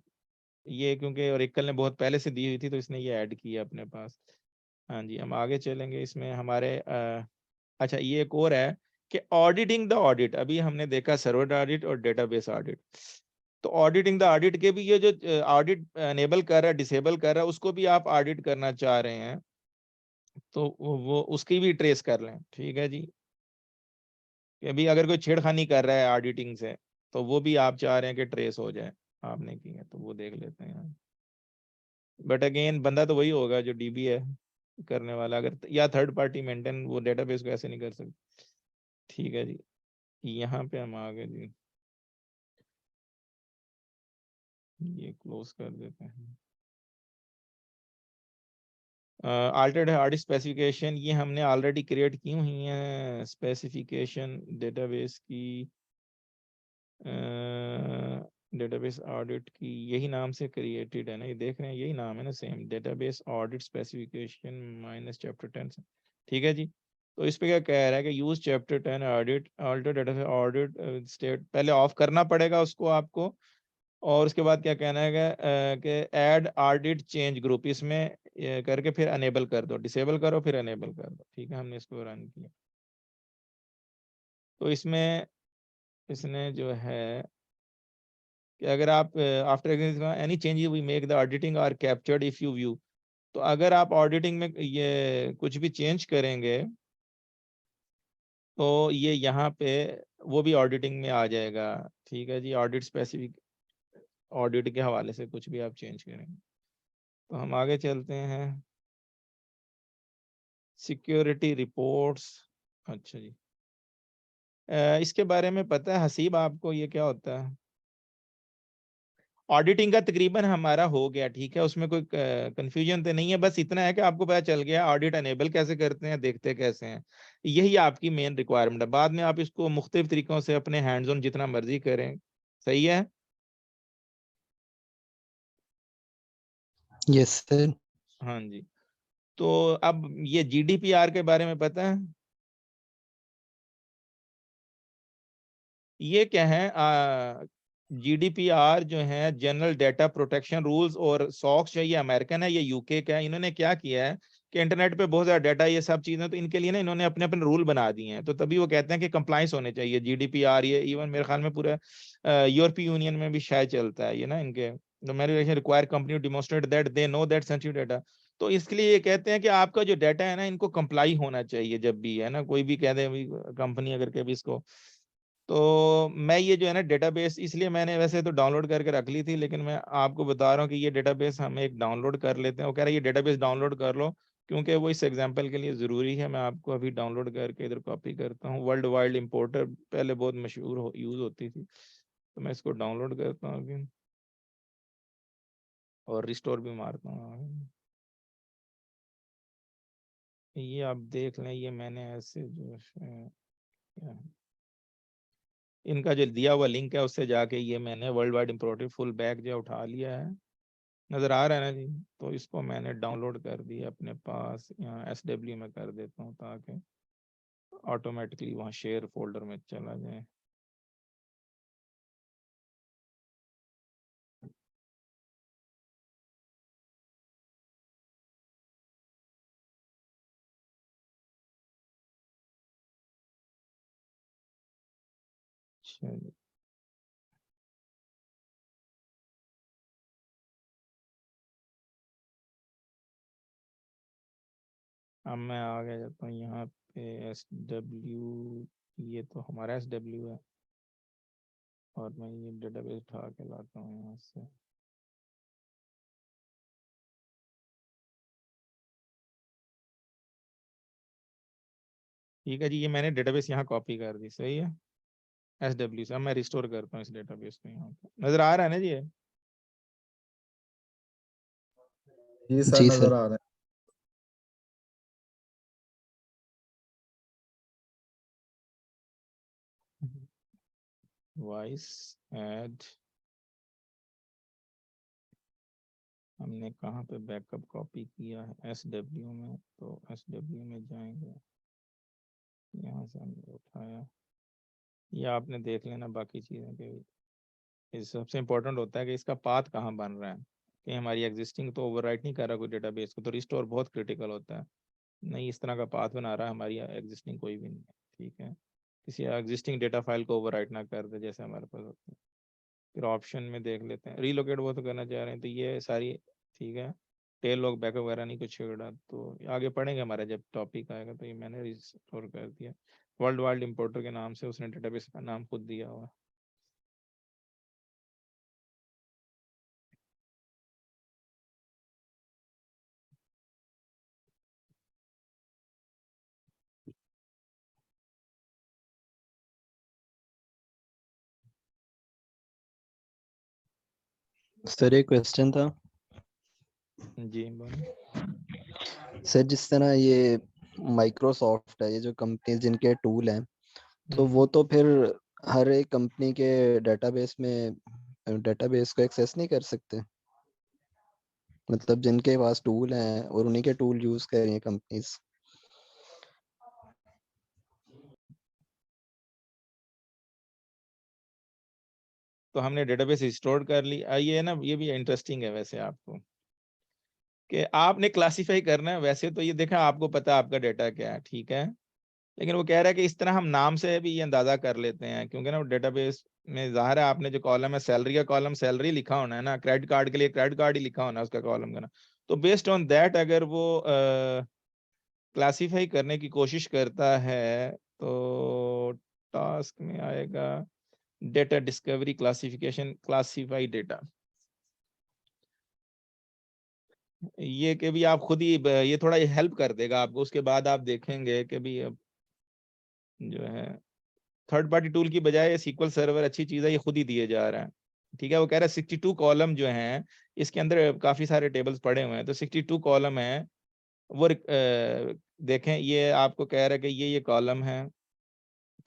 ये, क्योंकि ओरेकल ने बहुत पहले से दी हुई थी तो इसने ये ऐड किया अपने पास। हाँ जी, हम आगे चलेंगे इसमें हमारे अच्छा ये एक और है कि ऑडिटिंग द ऑडिट, अभी हमने देखा सर्वर ऑडिट और डेटाबेस ऑडिट, तो ऑडिटिंग द ऑडिट के भी ये जो ऑडिट एनेबल कर रहा है डिसेबल कर रहा है उसको भी आप ऑडिट करना चाह रहे हैं तो वो उसकी भी ट्रेस कर लें, ठीक है जी, कि अभी अगर कोई छेड़खानी कर रहा है ऑडिटिंग से तो वो भी आप चाह रहे हैं कि ट्रेस हो जाए, आपने की है तो वो देख लेते हैं। बट अगेन बंदा तो वही होगा जो डीबी है करने वाला, अगर या थर्ड पार्टी मेंटेन वो डेटाबेस को ऐसे नहीं कर सकते। ठीक है जी, यहाँ पे हम आ गए जी, ये क्लोज कर देते हैं। अल्टर्ड हार्ड स्पेसिफिकेशन ये हमने ऑलरेडी क्रिएट की हुई है स्पेसिफिकेशन डेटाबेस की, डेटाबेस ऑडिट की, यही नाम से क्रिएटेड है ना, ये देख रहे हैं यही नाम है ना same, database audit specification minus chapter 10 से। ठीक है जी, तो इस पे क्या कह रहा है कि use chapter 10 audit alter database audit state, पहले ऑफ करना पड़ेगा उसको आपको, और उसके बाद क्या कहना है कि ऐड ऑडिट चेंज ग्रुप, इसमें करके फिर अनेबल कर दो, डिसेबल करो फिर अनेबल कर दो। ठीक है, हमने इसको रन किया तो इसमें इसने जो है कि अगर आप after any change we make the auditing are captured if you view, तो अगर आप ऑडिटिंग में ये कुछ भी चेंज करेंगे तो ये यहाँ पे वो भी ऑडिटिंग में आ जाएगा। ठीक है जी, ऑडिट स्पेसिफिक ऑडिट के हवाले से कुछ भी आप चेंज करेंगे। तो हम आगे चलते हैं, सिक्योरिटी रिपोर्ट्स। अच्छा जी, इसके बारे में पता है हसीब आपको ये क्या होता है? ऑडिटिंग का तकरीबन हमारा हो गया, ठीक है, उसमें कोई कंफ्यूजन तो नहीं है, बस इतना है कि आपको पता चल गया ऑडिट अनेबल कैसे करते हैं, देखते कैसे हैं, यही आपकी मेन रिक्वायरमेंट है। बाद में आप इसको मुख्तलिफ तरीकों से अपने हैंड्स ऑन जितना मर्जी करें। सही है? Yes sir. हाँ जी, तो अब ये जीडीपीआर के बारे में पता है? ये क्या है, जीडीपीआर जो है जनरल डेटा प्रोटेक्शन रूल्स, और सॉक्स जो ये अमेरिकन है ये यूके का है। इन्होंने क्या किया है कि इंटरनेट पे बहुत ज़्यादा डाटा ये सब चीज़ें, तो इनके लिए ना इन्होंने अपने अपने रूल बना दिए हैं, तो तभी वो कहते हैं कि कंप्लाइंस होने चाहिए जीडीपीआर। ये इवन मेरे ख्याल में पूरा यूरोपीय यूनियन में भी शायद चलता है ये ना, इनके the manufacturing require company demonstrate that they know that sensitive data. तो इसके लिए ये कहते हैं कि आपका जो डाटा है ना इनको कंप्लाई होना चाहिए, जब भी है ना कोई भी कह दे कंपनी अगर कभी इसको, तो मैं ये जो है ना डेटाबेस, इसलिए मैंने वैसे तो डाउनलोड करके रख ली थी, लेकिन मैं आपको बता रहा हूँ कि ये डेटाबेस हम एक डाउनलोड कर लेते हैं। वो कह रहा है ये डेटाबेस डाउनलोड कर लो, क्योंकि वो इस एग्जांपल के लिए ज़रूरी है। मैं आपको अभी डाउनलोड करके इधर कॉपी करता हूँ। वर्ल्ड वाइड इंपोर्टर पहले बहुत मशहूर यूज़ होती थी, तो मैं इसको डाउनलोड करता हूँ अभी और रिस्टोर भी मारता हूँ। ये आप देख लें, ये मैंने ऐसे जो है इनका जो दिया हुआ लिंक है उससे जाके ये मैंने world wide imported full bag जो उठा लिया है। नजर आ रहा है ना जी। तो इसको मैंने डाउनलोड कर दिया अपने पास, यहाँ SW में कर देता हूँ ताकि ऑटोमेटिकली वहाँ शेयर फोल्डर में चला जाए। चलिए, अब मैं आ गया जाता हूँ यहाँ पे SW, ये तो हमारा SW है और मैं ये डेटाबेस उठा के लाता हूँ यहाँ से। ठीक है जी, ये मैंने डेटाबेस यहाँ कॉपी कर दी, सही है, SW से। अब मैं रिस्टोर करता हूँ इस डेटाबेस को, यहाँ पे नजर आ रहा है ना जी ये? जी सर, जी नजर सर। आ रहा है। वॉइस ऐड, हमने कहाँ पे बैकअप कॉपी किया है? SW में, तो SW में जाएंगे, यहाँ से हमने उठाया। ये आपने देख लेना बाकी चीज़ें के, इस सबसे इम्पोर्टेंट होता है कि इसका पाथ कहाँ बन रहा है, कि हमारी एग्जिस्टिंग तो ओवरराइट नहीं कर रहा कोई डेटाबेस को, तो रिस्टोर बहुत क्रिटिकल होता है। नहीं, इस तरह का पाथ बना रहा है, हमारी एग्जिस्टिंग कोई भी नहीं है, ठीक है। किसी एग्जिस्टिंग डेटा फाइल को ओवरराइट ना कर दे जैसे हमारे पास होता है। फिर ऑप्शन में देख लेते हैं, रीलोकेट वो तो करना चाह रहे हैं, तो ये सारी ठीक है। टेल लॉग बैकअप वगैरह नहीं कुछ छेड़ा, तो आगे पढ़ेंगे हमारा जब टॉपिक आएगा। तो ये मैंने रिस्टोर कर दिया, वर्ल्ड वाइड इंपोर्टर के नाम से उसने डेटाबेस का नाम खुद दिया हुआ। सर एक क्वेश्चन था। जी बोलो। सर जिस तरह ये माइक्रोसॉफ्ट है, ये जो कंपनी जिनके टूल हैं, तो वो तो फिर हर एक कंपनी के डेटाबेस में डेटाबेस को एक्सेस नहीं कर सकते? मतलब जिनके पास टूल हैं और उन्हीं के टूल यूज कर रही हैं कंपनीज। तो हमने डेटाबेस रिस्टोर कर ली। ये ना, ये भी इंटरेस्टिंग है वैसे आपको, कि आपने क्लासिफाई करना है। वैसे तो ये देखा, आपको पता है आपका डेटा क्या है, ठीक है, लेकिन वो कह रहा है कि इस तरह हम नाम से भी ये अंदाजा कर लेते हैं, क्योंकि ना डेटाबेस में ज़ाहिर है आपने जो कॉलम है सैलरी का कॉलम सैलरी लिखा होना है ना, क्रेडिट कार्ड के लिए क्रेडिट कार्ड ही लिखा होना है उसका कॉलम का ना। तो बेस्ड ऑन दैट अगर वो क्लासिफाई करने की कोशिश करता है, तो टास्क में आएगा data discovery classification classify data. ये कि भी आप खुद ही ये थोड़ा हेल्प कर देगा आपको। उसके बाद आप देखेंगे कि भी अब जो है थर्ड पार्टी टूल की बजाय सीक्वल सर्वर अच्छी चीज़ है, ये खुद ही दिए जा रहा है, ठीक है। वो कह रहा है 62 कॉलम जो हैं, इसके अंदर काफ़ी सारे टेबल्स पड़े हुए हैं, तो 62 कॉलम है वो देखें, ये आपको कह रहा है कि ये कॉलम है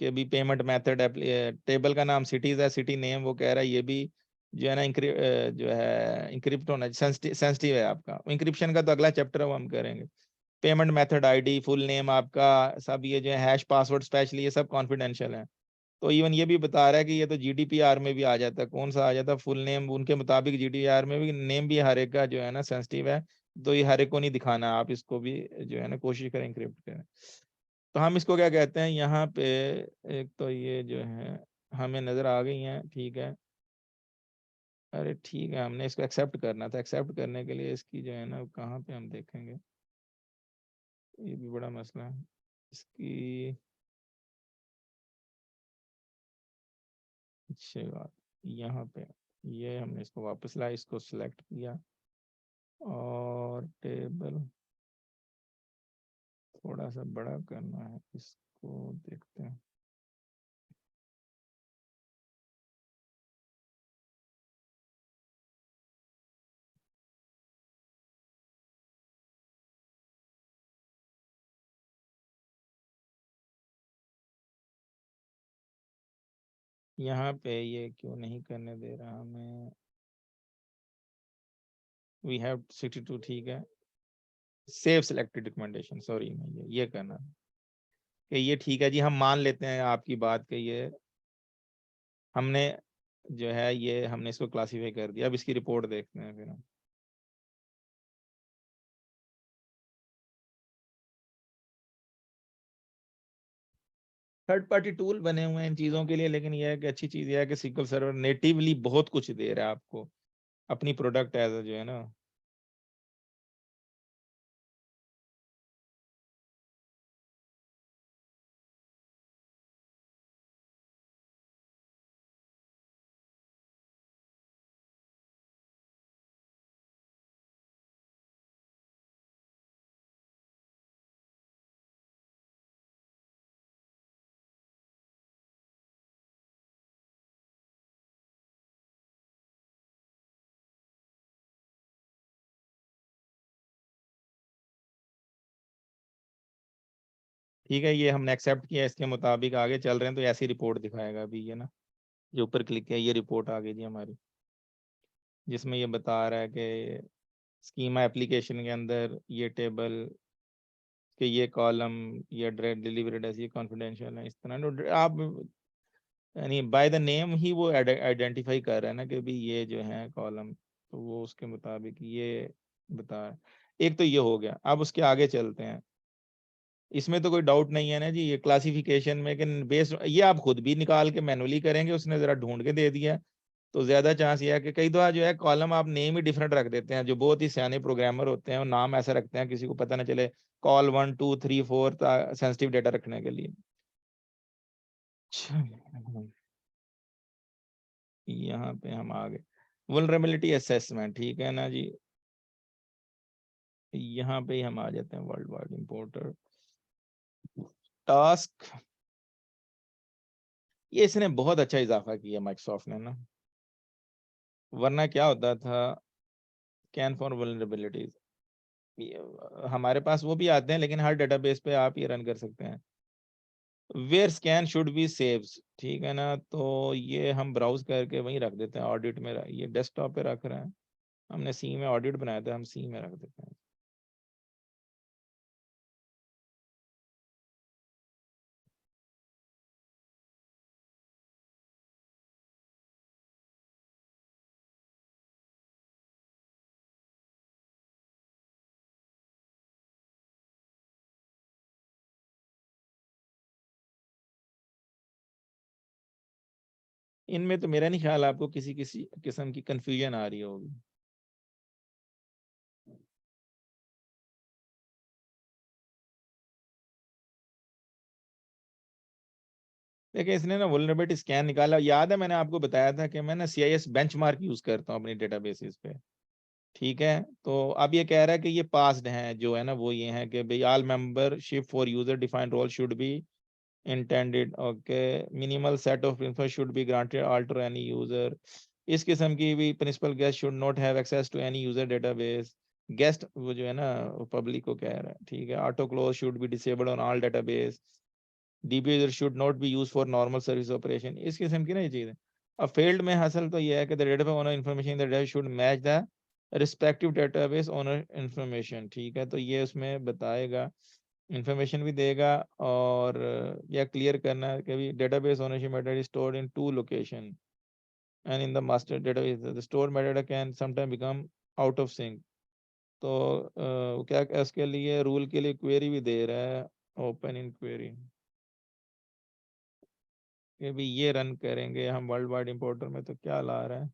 कि भी पेमेंट मेथड, टेबल का नाम सिटीज है, सिटी नेम वो कह रहा है ये भी जो है ना जो है इंक्रिप्ट होना, सेंसिटिव है आपका। इंक्रिप्शन का तो अगला चैप्टर है, वो हम करेंगे। Payment method ID, full name आपका, सब ये जो है हैश पासवर्ड स्पेशली, ये सब कॉन्फिडेंशियल है। तो इवन ये भी बता रहा है कि ये तो GDPR में भी आ जाता है। कौन सा आ जाता है? फुल नेम उनके मुताबिक GDPR में भी नेम भी हर एक का जो है ना सेंसिटिव है, तो ये हर एक को नहीं दिखाना, आप इसको भी जो है ना कोशिश करें इंक्रिप्ट करें। तो हम इसको क्या कहते हैं यहाँ पे, एक तो ये जो है हमें नजर आ गई हैं, ठीक है। अरे ठीक है, हमने इसको एक्सेप्ट करना था, एक्सेप्ट करने के लिए इसकी जो है ना कहाँ पे हम देखेंगे, ये भी बड़ा मसला है इसकी। अच्छी बात, यहाँ पे ये हमने इसको वापस लाया, इसको सिलेक्ट किया और टेबल थोड़ा सा बड़ा करना है, इसको देखते हैं। यहाँ पे ये क्यों नहीं करने दे रहा हमें? वी हैव 62, ठीक है। सेव सिलेक्टेड रिकमेंडेशन, सॉरी मैं ये करना कि ये ठीक है जी, हम मान लेते हैं आपकी बात कि ये हमने जो है ये हमने इसको क्लासीफाई कर दिया। अब इसकी रिपोर्ट देखते हैं फिर हम। थर्ड पार्टी टूल बने हुए हैं इन चीज़ों के लिए, लेकिन यह है कि अच्छी चीज़ यह है कि SQL सर्वर नेटिवली बहुत कुछ दे रहा है आपको अपनी प्रोडक्ट एज जो है ना। ठीक है, ये हमने एक्सेप्ट किया, इसके मुताबिक आगे चल रहे हैं, तो ऐसी रिपोर्ट दिखाएगा अभी ये ना, जो ऊपर क्लिक किया ये रिपोर्ट आ गई जी हमारी, जिसमें ये बता रहा है कि स्कीमा एप्लीकेशन के अंदर ये टेबल कि ये कॉलम ये डिलीवरेड ऐसी कॉन्फिडेंशियल है, इस तरह आप यानी बाय द नेम ही वो आइडेंटिफाई कर रहा है ना कि भी ये जो है कॉलम, तो वो उसके मुताबिक ये बता रहा है। एक तो ये हो गया। अब उसके आगे चलते हैं। इसमें तो कोई डाउट नहीं है ना जी, ये क्लासिफिकेशन में कि बेस्ड, ये आप खुद भी निकाल के मैनुअली करेंगे, उसने जरा ढूंढ के दे दिया तो ज्यादा चांस ये है कि कई दफा जो है कॉलम आप नेम ही डिफरेंट रख देते हैं। जो बहुत ही सियाने प्रोग्रामर होते हैं वो नाम ऐसा रखते हैं किसी को पता ना चले, कॉल 1 2 3 4 सेंसिटिव डेटा रखने के लिए। यहाँ पे हम आ गए वल्नरेबिलिटी असेसमेंट, ठीक है ना जी। यहाँ पे ही हम आ जाते हैं वर्ल्ड वाइड इंपोर्टर टास्क। ये इसने बहुत अच्छा इजाफा किया माइक्रोसॉफ्ट ने ना, वरना क्या होता था स्कैन फॉर वल्नरेबिलिटीज हमारे पास वो भी आते हैं, लेकिन हर डेटाबेस पे आप ये रन कर सकते हैं। Where scan should be saves, ठीक है ना, तो ये हम ब्राउज करके वहीं रख देते हैं ऑडिट में। ये डेस्कटॉप पे रख रहे हैं, हमने सी में ऑडिट बनाया था, हम सी में रख देते हैं। इनमें तो मेरा नहीं ख्याल आपको किसी किसी किस्म की कंफ्यूजन आ रही होगी। देखिए इसने ना वल्नरेबिलिटी स्कैन निकाला, याद है मैंने आपको बताया था कि मैं ना CIS बेंचमार्क यूज करता हूँ अपनी डेटाबेसेस पे, ठीक है। तो अब ये कह रहा है कि ये पास्ड है जो है ना, वो ये है कि भाई all membership for user defined role should be intended, okay, minimal set of principal should be granted all to any user. इस किस्म की भी principal guest should not have access to any user database. Guest वो जो है ना public को कह रहा है, ठीक है। Auto close should be disabled on all database. DB user should not be use for normal service operation, इस किस्म की ना ये चीज है। अब फील्ड में हासिल तो ये है कि the database owner information in the data should match the respective database owner information, ठीक है। तो ये उसमें बताएगा, इंफॉर्मेशन भी देगा, और या क्लियर करना है कि database ownership method is stored in 2 location and in the master database the store method can sometime become out of sync. तो क्या इसके लिए रूल के लिए क्वेरी भी दे रहा है, ओपन इन क्वेरी कि भी ये रन करेंगे हम वर्ल्ड वाइड इंपोर्टर में, तो क्या ला रहा है,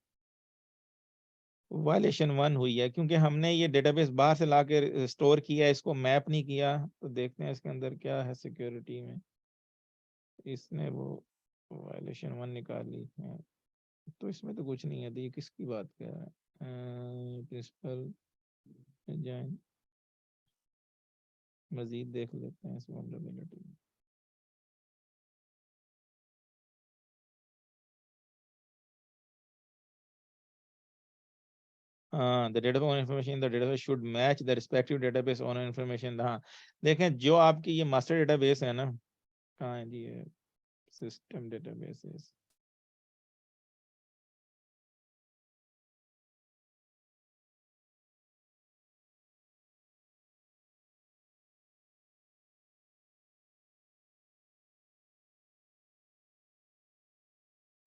वायलेशन 1 हुई है क्योंकि हमने ये डेटाबेस बाहर से ला के स्टोर किया, इसको मैप नहीं किया। तो देखते हैं इसके अंदर क्या है सिक्योरिटी में, इसने वो वायलेशन 1 निकाली है। तो इसमें तो कुछ नहीं है, तो ये किसकी बात कर रहा है, प्रिंसिपल जॉइन, मजीद देख लेते हैं इस वल्नरेबिलिटी में। हाँ, the database owner information in the database should match the respective database owner information. हाँ देखें, जो आपकी ये मास्टर डेटाबेस है ना, कहाँ है जी ये सिस्टम डेटाबेसेस,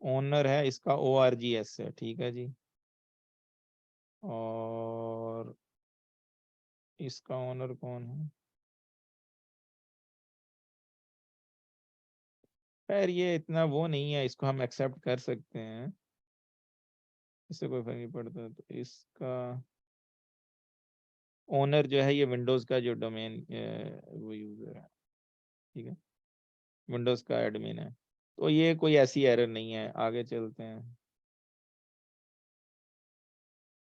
ओनर है इसका ORGS है, ठीक है जी। और इसका ओनर कौन है? खैर ये इतना वो नहीं है, इसको हम एक्सेप्ट कर सकते हैं, इससे कोई फर्क नहीं पड़ता। तो इसका ओनर जो है ये विंडोज का जो डोमेन वो यूजर है, ठीक है, विंडोज का एडमिन है। तो ये कोई ऐसी एरर नहीं है। आगे चलते हैं।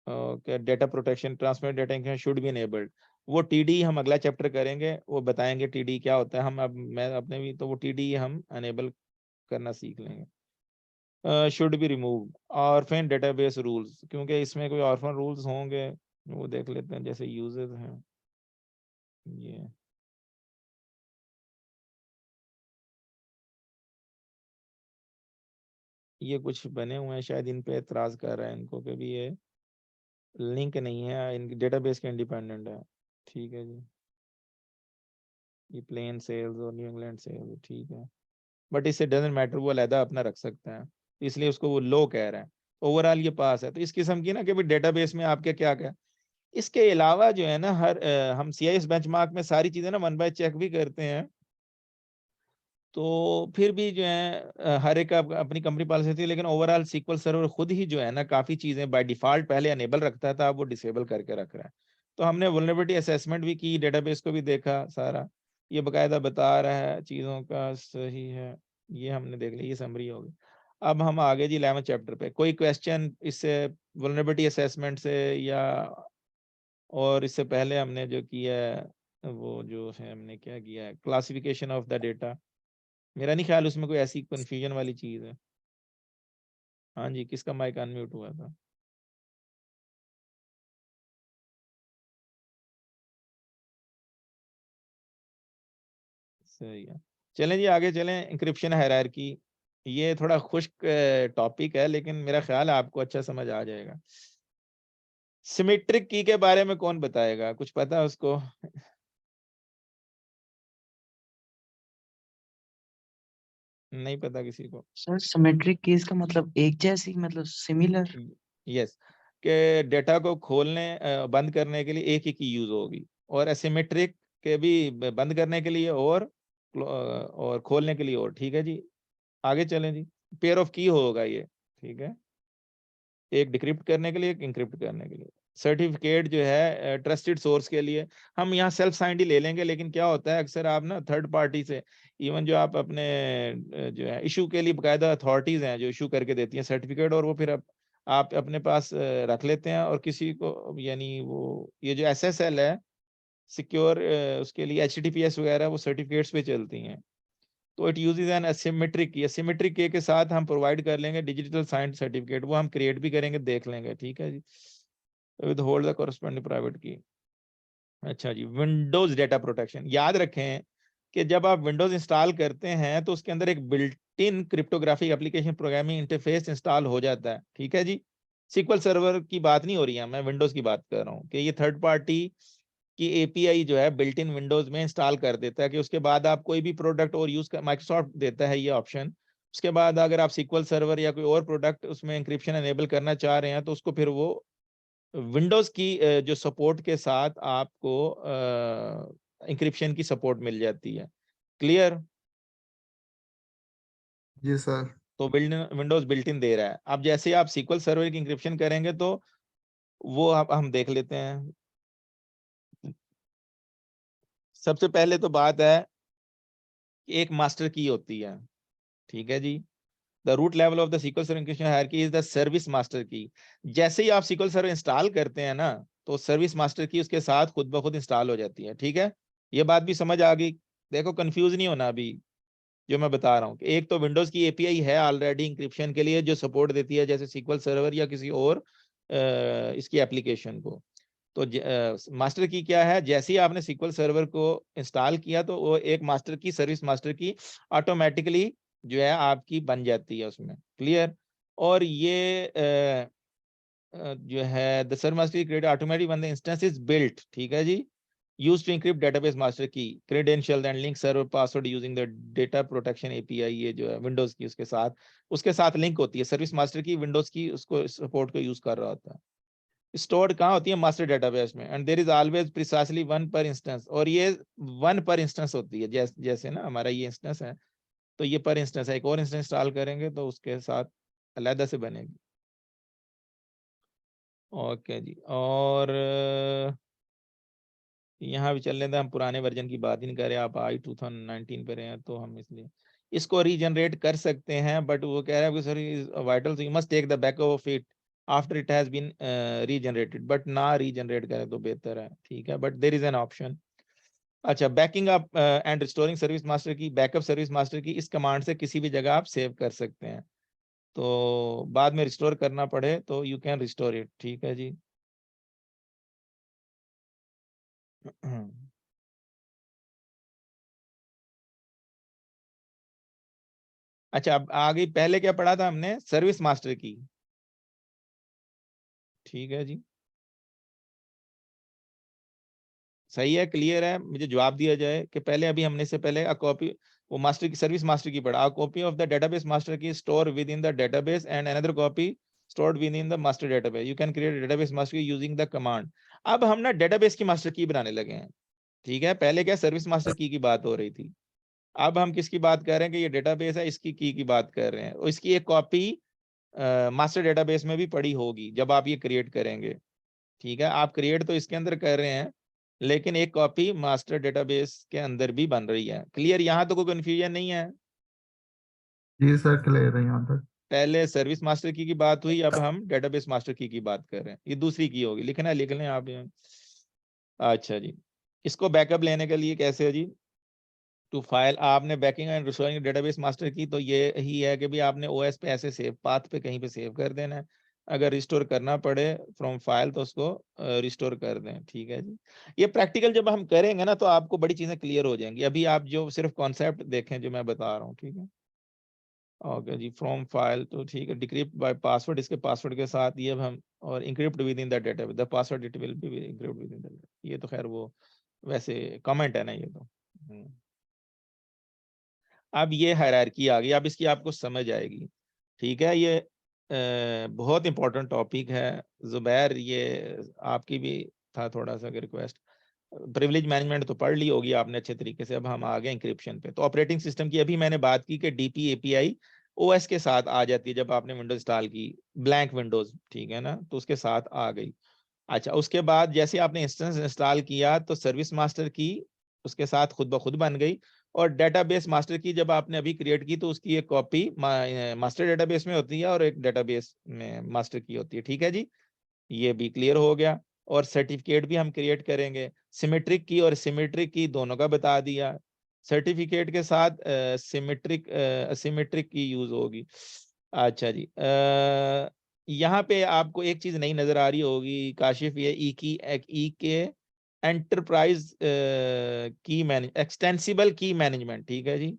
Okay, data protection, transmit data encryption should be enabled. वो टीडी हम अगला चैप्टर करेंगे, वो बताएंगे टीडी क्या होता है। हम अब मैं अपने भी तो वो टीडी हम अनेबल करना सीख लेंगे। शुड बी रिमूव और फिर डेटाबेस रूल्स, क्योंकि इसमें कोई ऑर्फन रूल्स होंगे वो देख लेते हैं, जैसे यूजर्स हैं ये कुछ बने हुए हैं, शायद इन पे एतराज कर रहे हैं इनको कि भी ये लिंक नहीं है, इनकी डेटाबेस के इंडिपेंडेंट है, ठीक है जी। ये प्लेन सेल्स और न्यू इंग्लैंड सेल्स, ठीक है, बट इससे डजेंट मैटर, वो अलहदा अपना रख सकते हैं, इसलिए उसको वो लो कह रहे हैं। ओवरऑल ये पास है। तो इस किस्म की ना कि भाई डेटाबेस में आपके क्या क्या। इसके अलावा जो है ना हम CIS बेंचमार्क में सारी चीजें ना 1 बाय चेक भी करते हैं, तो फिर भी जो है हर एक अपनी कंपनी पॉलिसी होती है, लेकिन ओवरऑल SQL सर्वर खुद ही जो है ना काफी चीजें बाय डिफॉल्ट पहले अनेबल रखता था, अब वो डिसेबल करके रख रहा है। तो हमने वल्नरेबिलिटी असेसमेंट भी की, डेटाबेस को भी देखा सारा, ये बकायदा बता रहा है चीजों का सही है, ये हमने देख लिया, ये समरी होगी। अब हम आगे जी 11 चैप्टर पे, कोई क्वेश्चन इससे वल्नरेबिलिटी असेसमेंट से, या और इससे पहले हमने जो किया है वो जो है हमने क्या किया है, क्लासिफिकेशन ऑफ द डेटा, मेरा नहीं ख्याल उसमें कोई ऐसी कंफ्यूजन वाली चीज है। हाँ जी, किसका माइक अनम्यूट हुआ था? सही है। चलें जी आगे चलें। इंक्रिप्शन हायरार्की, ये थोड़ा खुश्क टॉपिक है, लेकिन मेरा ख्याल है आपको अच्छा समझ आ जाएगा। सिमेट्रिक की के बारे में कौन बताएगा, कुछ पता है उसको? नहीं पता किसी को? सर सिमेट्रिक कीज का मतलब एक जैसी, मतलब सिमिलर। यस, के डेटा को खोलने बंद करने के लिए एक ही की यूज होगी, और एसिमेट्रिक के भी बंद करने के लिए और खोलने के लिए और, ठीक है जी। आगे चलें जी। पेयर ऑफ की होगा ये, ठीक है, एक डिक्रिप्ट करने के लिए, एक इंक्रिप्ट करने के लिए। सर्टिफिकेट जो है ट्रस्टेड सोर्स के लिए हम यहाँ सेल्फ साइंड ही ले लेंगे, लेकिन क्या होता है अक्सर आप ना थर्ड पार्टी से, इवन जो आप अपने जो है इशू के लिए बाकायदा अथॉरिटीज हैं जो इशू करके देती हैं सर्टिफिकेट, और वो फिर आप अपने पास रख लेते हैं, और किसी को यानी वो ये जो SSL है सिक्योर, उसके लिए HTTPS वगैरह वो सर्टिफिकेट्स पे चलती हैं। तो इट यूजेस एन एसिमेट्रिक की, एसिमेट्रिक के साथ हम प्रोवाइड कर लेंगे डिजिटल साइंड सर्टिफिकेट, वो हम क्रिएट भी करेंगे, देख लेंगे, ठीक है जी, with hold the corresponding private key. अच्छा जी, विंडोज डेटा प्रोटेक्शन, याद रखें कि जब आप विंडोज इंस्टॉल करते हैं तो उसके अंदर एक built in cryptographic application programming interface install हो जाता है, ठीक है जी। SQL सर्वर की बात नहीं हो रही है, मैं विंडोज की बात कर रहा हूँ कि ये थर्ड पार्टी की API जो है बिल्ट इन विंडोज में इंस्टॉल कर देता है, कि उसके बाद आप कोई भी प्रोडक्ट और यूज कर, माइक्रोसॉफ्ट देता है ये ऑप्शन, उसके बाद अगर आप SQL सर्वर या कोई और प्रोडक्ट उसमें इंक्रिप्शन एनेबल करना चाह रहे हैं तो उसको फिर वो विंडोज की जो सपोर्ट के साथ आपको इंक्रिप्शन की सपोर्ट मिल जाती है। क्लियर? जी सर। तो विंडोज बिल्ट इन दे रहा है। अब जैसे आप SQL सर्वर की इंक्रिप्शन करेंगे तो वो आप हम देख लेते हैं। सबसे पहले तो बात है कि एक मास्टर की होती है, ठीक है जी। The root level of the SQL server encryption hierarchy is the service master key. जैसे ही आप SQL सर्वर इंस्टॉल करते हैं ना, तो सर्विस मास्टर की उसके साथ खुद ब खुद इंस्टॉल हो जाती है, ठीक है। ये बात भी समझ आ गई? देखो कंफ्यूज नहीं होना अभी जो मैं बता रहा हूँ कि एक तो विंडोज की API है ऑलरेडी इंक्रिप्शन के लिए जो सपोर्ट देती है, जैसे SQL सर्वर या किसी और इसकी एप्लीकेशन को। तो मास्टर की क्या है, जैसे ही आपने SQL सर्वर को इंस्टॉल किया तो वो एक मास्टर की, सर्विस मास्टर की ऑटोमेटिकली जो है आपकी बन जाती है उसमें। क्लियर? और ये जो है the service master create automatic when the instance is built, ठीक है जी। used to encrypt database master key credentials and link server password using the data protection API। ये जो है विंडोज की उसके साथ लिंक होती है सर्विस मास्टर की, विंडोज की उसको सपोर्ट को यूज कर रहा होता है। स्टोर्ड कहाँ होती है? मास्टर डेटाबेस में। And there is always precisely one per instance, और ये वन पर इंस्टेंस होती है। जैसे ना हमारा ये इंस्टेंस है, तो ये पर इंस्टेंस है। एक और इंस्टेंस इंस्टॉल करेंगे तो उसके साथ अलग से बनेगी। ओके जी, और यहाँ भी चल लेते हैं, हम पुराने वर्जन की बात ही नहीं कर रहे। आप आई 2019 पे रहे हैं, तो हम इसलिए इसको रीजनरेट कर सकते हैं, बट वो कह रहा है कि sir vital, so you must take the backup of it after it has been regenerated, but ना रीजनरेट करें तो बेहतर है। ठीक है, but there is an option. अच्छा, backing up and restoring service master key, backup service master key, इस command से किसी भी जगह आप सेव कर सकते हैं, तो बाद में रिस्टोर करना पड़े तो यू कैन रिस्टोर इट। ठीक है जी। अच्छा, अब आगे पहले क्या पढ़ा था हमने? सर्विस मास्टर की। ठीक है जी, सही है, क्लियर है? मुझे जवाब दिया जाए कि पहले अभी हमने से पहले अ कॉपी, वो master key service master key पढ़ा, a copy of the database master key store with in the database and another copy stored within the master database, you can create a database master key using the command। अब हम ना database की master की बनाने लगे हैं। ठीक है, पहले क्या सर्विस मास्टर की बात हो रही थी, अब हम किसकी बात कर रहे हैं कि ये डेटाबेस है, इसकी की बात कर रहे हैं, और इसकी एक कॉपी मास्टर डेटाबेस में भी पड़ी होगी जब आप ये क्रिएट करेंगे। ठीक है, आप क्रिएट तो इसके अंदर कर रहे हैं, लेकिन एक कॉपी मास्टर डेटाबेस के अंदर भी बन रही है। क्लियर? यहाँ तो कोई कंफ्यूजन नहीं है? जी सर, क्लियर है यहाँ तक। पहले सर्विस मास्टर की बात हुई, अब हम डेटाबेस मास्टर की बात कर रहे हैं। ये दूसरी की होगी, लिखना है, लिख लें आप यहाँ। अच्छा जी, इसको बैकअप लेने के लिए कैसे है जी? टू फाइल, आपने backing and restoring database master की, तो ये ही है कि भी आपने ओएस पे ऐसे सेव पाथ पे कहीं पे सेव कर देना है। अगर रिस्टोर करना पड़े फ्रॉम फाइल तो उसको रिस्टोर कर दें। ठीक है जी, ये प्रैक्टिकल जब हम करेंगे ना तो आपको बड़ी चीजें क्लियर हो जाएंगी। अभी आप जो सिर्फ कॉन्सेप्ट देखें जो मैं बता रहा हूँ। ठीक है, ओके जी, फ्रॉम फाइल तो ठीक है, डिक्रिप्ट बाय पासवर्ड, इसके पासवर्ड के साथ ये अब हम, और encrypt with in the data, the password it will be encrypt with in the, ये तो खैर वो वैसे कमेंट है ना ये तो। अब ये हायरार्की आ गई, अब इसकी आपको समझ आएगी। ठीक है, ये बहुत इंपॉर्टेंट टॉपिक है जुबैर, ये आपकी भी था थोड़ा सा रिक्वेस्ट। प्रिविलेज मैनेजमेंट तो पढ़ ली होगी आपने अच्छे तरीके से। अब हम आ गए इंक्रिप्शन पे। तो ऑपरेटिंग सिस्टम की अभी मैंने बात की कि डीपी एपीआई ओएस के साथ आ जाती है जब आपने विंडोज इंस्टॉल की, ब्लैंक विंडोज, ठीक है ना, तो उसके साथ आ गई। अच्छा, उसके बाद जैसे आपने इंस्टेंस इंस्टॉल किया तो सर्विस मास्टर की उसके साथ खुद ब खुद बन गई, और डेटाबेस मास्टर की जब आपने अभी क्रिएट की तो उसकी एक कॉपी मास्टर डेटाबेस में होती है और एक डेटाबेस में मास्टर की होती है। ठीक है जी, ये भी क्लियर हो गया। और सर्टिफिकेट भी हम क्रिएट करेंगे, सिमेट्रिक की और सिमेट्रिक की दोनों का बता दिया। सर्टिफिकेट के साथ सिमेट्रिक असिमेट्रिक की यूज होगी। अच्छा जी, यहाँ पे आपको एक चीज नई नजर आ रही होगी काशिफ, ये ई के एंटरप्राइज की मैनेज एक्सटेंसिबल की मैनेजमेंट। ठीक है जी,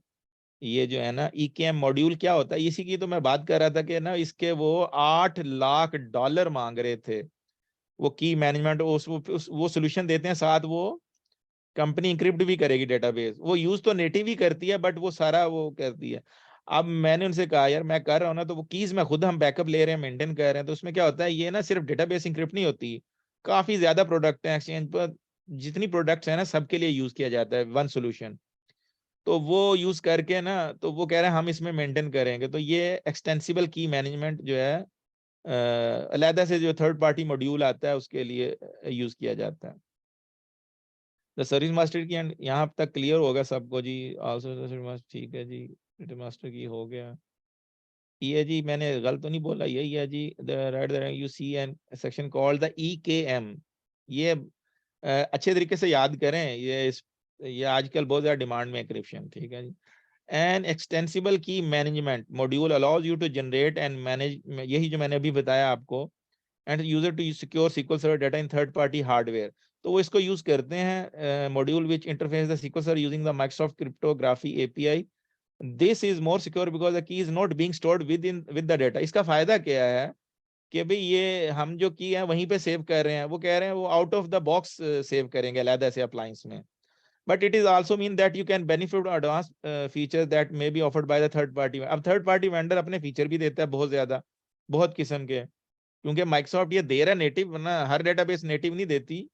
ये जो है ना EKM मॉड्यूल क्या होता है, इसी की तो मैं बात कर रहा था कि ना इसके वो $8 लाख मांग रहे थे। वो की मैनेजमेंट वो सोल्यूशन देते हैं, साथ वो कंपनी इंक्रिप्ट भी करेगी डेटाबेस, वो यूज तो नेटिव ही करती है बट वो सारा वो करती है। अब मैंने उनसे कहा यार मैं कर रहा हूँ ना, तो वो कीज में खुद हम बैकअप ले रहे हैं, मेंटेन कर रहे हैं, तो उसमें क्या होता है ये ना सिर्फ डेटाबेस इंक्रिप्ट नहीं होती, काफी ज्यादा प्रोडक्ट है एक्सचेंज पर, जितनी प्रोडक्ट्स है ना सबके लिए यूज किया जाता है वन सोल्यूशन। तो वो यूज करके ना, तो वो कह रहे हैं हम इसमें मेंटेन करेंगे। तो ये एक्सटेंसिबल की मैनेजमेंट जो है अलहदा से जो थर्ड पार्टी मॉड्यूल आता है उसके लिए यूज किया जाता है। तो सर्विस मास्टर की यहाँ तक क्लियर होगा सबको जी? आल्सो ठीक है जी, डेटा मास्टर की हो गया। ये जी मैंने गलत तो नहीं बोला, यही है जी, the right you see an section called the EKM। ये अच्छे तरीके से याद करें, ये आजकल बहुत ज्यादा डिमांड में एंक्रिप्शन। ठीक है जी, an extensible key management module allows you to generate and manage, यही जो मैंने अभी बताया आपको, and user to secure SQL server data in third party hardware. तो वो इसको यूज करते हैं module which interface the SQL server using the Microsoft cryptography API। This is more secure because the key is not being stored with the data. इसका फायदा क्या है कि भाई ये हम जो की है वहीं पे सेव कर रहे हैं, वो कह रहे हैं वो out of the box save करेंगे अलग से अप्लायंस में। But it is also mean that you can benefit advance feature that may be offered by the third party. अब थर्ड पार्टी वेंडर अपने फीचर भी देता है बहुत ज्यादा, बहुत किस्म के, क्योंकि माइक्रोसॉफ्ट ये दे रहा है नेटिव, वरना हर डेटाबेस नेटिव नहीं देती,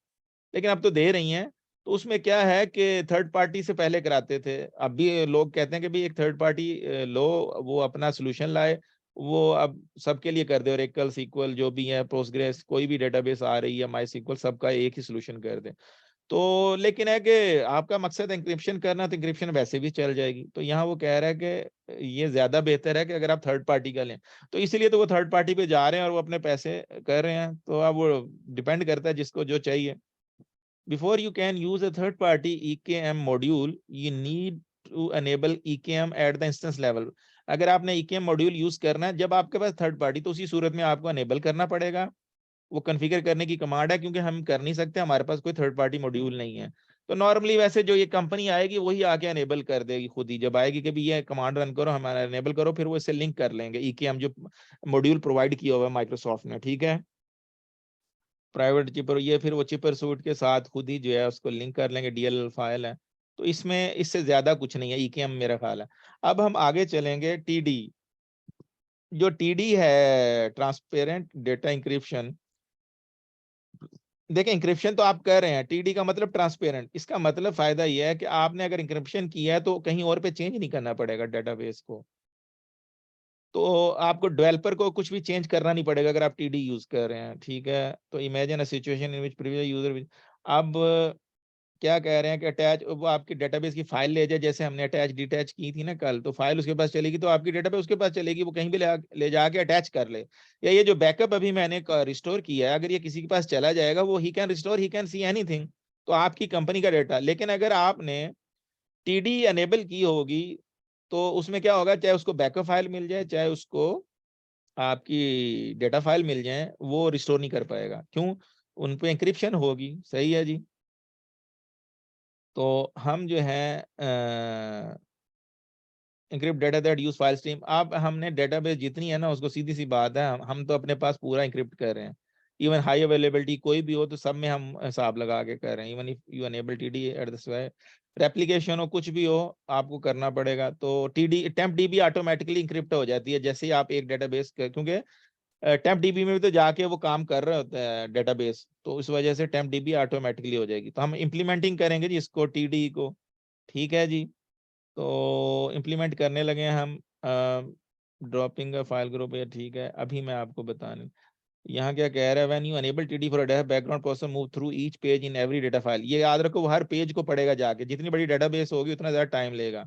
लेकिन अब तो दे रही हैं। तो उसमें क्या है कि थर्ड पार्टी से पहले कराते थे, अब भी लोग कहते हैं कि भाई एक थर्ड पार्टी लो, वो अपना सोल्यूशन लाए, वो अब सबके लिए कर दे, और एकल सीक्वल जो भी है, पोस्टग्रेस कोई भी डेटाबेस आ रही है, माई सीक्वल, सबका एक ही सोल्यूशन कर दे। तो लेकिन है कि आपका मकसद इंक्रिप्शन करना, तो इंक्रिप्शन वैसे भी चल जाएगी। तो यहाँ वो कह रहा है कि ये ज्यादा बेहतर है कि अगर आप थर्ड पार्टी का लें, तो इसलिए तो वो थर्ड पार्टी पे जा रहे हैं और वो अपने पैसे कर रहे हैं। तो अब वो डिपेंड करता है जिसको जो चाहिए। Before you can use a third party EKM module, you need to enable EKM at the instance level. अगर आपने EKM मॉड्यूल यूज करना है जब आपके पास थर्ड पार्टी, तो उसी सूरत में आपको अनेबल करना पड़ेगा। वो कॉन्फ़िगर करने की कमांड है, क्योंकि हम कर नहीं सकते, हमारे पास कोई थर्ड पार्टी मॉड्यूल नहीं है। तो नॉर्मली वैसे जो ये कंपनी आएगी वही आके अनेबल कर देगी खुद ही, जब आएगी कि भी ये कमांड रन करो, हमारा अनेबल करो, फिर वो इससे लिंक कर लेंगे EKM जो मॉड्यूल प्रोवाइड किया हुआ है माइक्रोसॉफ्ट ने, ठीक है, प्राइवेट चिपर, ये फिर वो चिपर सूट के साथ खुद ही जो है उसको लिंक कर लेंगे, DLL फाइल है। तो इसमें इससे ज्यादा कुछ नहीं है, EKM मेरा ख्याल है। अब हम आगे चलेंगे, TD। जो TD है, ट्रांसपेरेंट डेटा इंक्रिप्शन, देखें इंक्रिप्शन तो आप कर रहे हैं, TD का मतलब ट्रांसपेरेंट। इसका मतलब फायदा यह है कि आपने अगर इंक्रिप्शन किया है तो कहीं और पे चेंज नहीं करना पड़ेगा डेटाबेस को, तो आपको डेवलपर को कुछ भी चेंज करना नहीं पड़ेगा अगर आप TD यूज कर रहे हैं, ठीक है। तो imagine a situation in which previous user, अब क्या कह रहे हैं कि अटैच, वो आपकी डेटाबेस की फाइल ले जाए, जैसे हमने अटैच डिटैच की थी ना कल, तो फाइल उसके पास चलेगी, तो आपकी डेटाबेस उसके पास चलेगी, वो कहीं भी ले जाके अटैच कर ले। या ये जो बैकअप अभी मैंने रिस्टोर किया है, अगर ये किसी के पास चला जाएगा, वो he can restore, he can see anything, तो आपकी कंपनी का डेटा। लेकिन अगर आपने TD अनेबल की होगी, तो उसमें क्या होगा, चाहे उसको बैकअप फाइल मिल जाए, चाहे उसको आपकी डेटा फाइल मिल जाए, वो रिस्टोर नहीं कर पाएगा। क्यों? उन पे इंक्रिप्शन होगी, सही है जी। तो हम जो है encrypt data that use file stream, अब हमने डेटाबेस जितनी है ना, उसको सीधी सी बात है, हम तो अपने पास पूरा इंक्रिप्ट कर रहे हैं। इवन हाई अवेलेबिलिटी कोई भी हो, तो सब में हम हिसाब लगा के कर रहे हैं। Even if you enable TD at the replication हो, कुछ भी हो, आपको करना पड़ेगा। तो TD temp DB automatically encrypt हो जाती है जैसे ही आप एक डेटाबेस, क्योंकि टेम्प DB में भी तो जाके वो काम कर रहे होते हैं डेटाबेस, तो इस वजह से टेम्प DB ऑटोमेटिकली हो जाएगी। तो हम इम्प्लीमेंटिंग करेंगे जी इसको, TD को, ठीक है जी। तो इम्प्लीमेंट करने लगे हैं हम, ड्रॉपिंग फाइल ग्रुप, ये ठीक है। अभी मैं आपको बताने, यहाँ क्या कह रहा है, when you enable TD for a data background process move through each page in every data file. ये याद रखो, वो हर पेज को पढ़ेगा जाके, जितनी बड़ी डेटाबेस होगी उतना ज्यादा टाइम लेगा।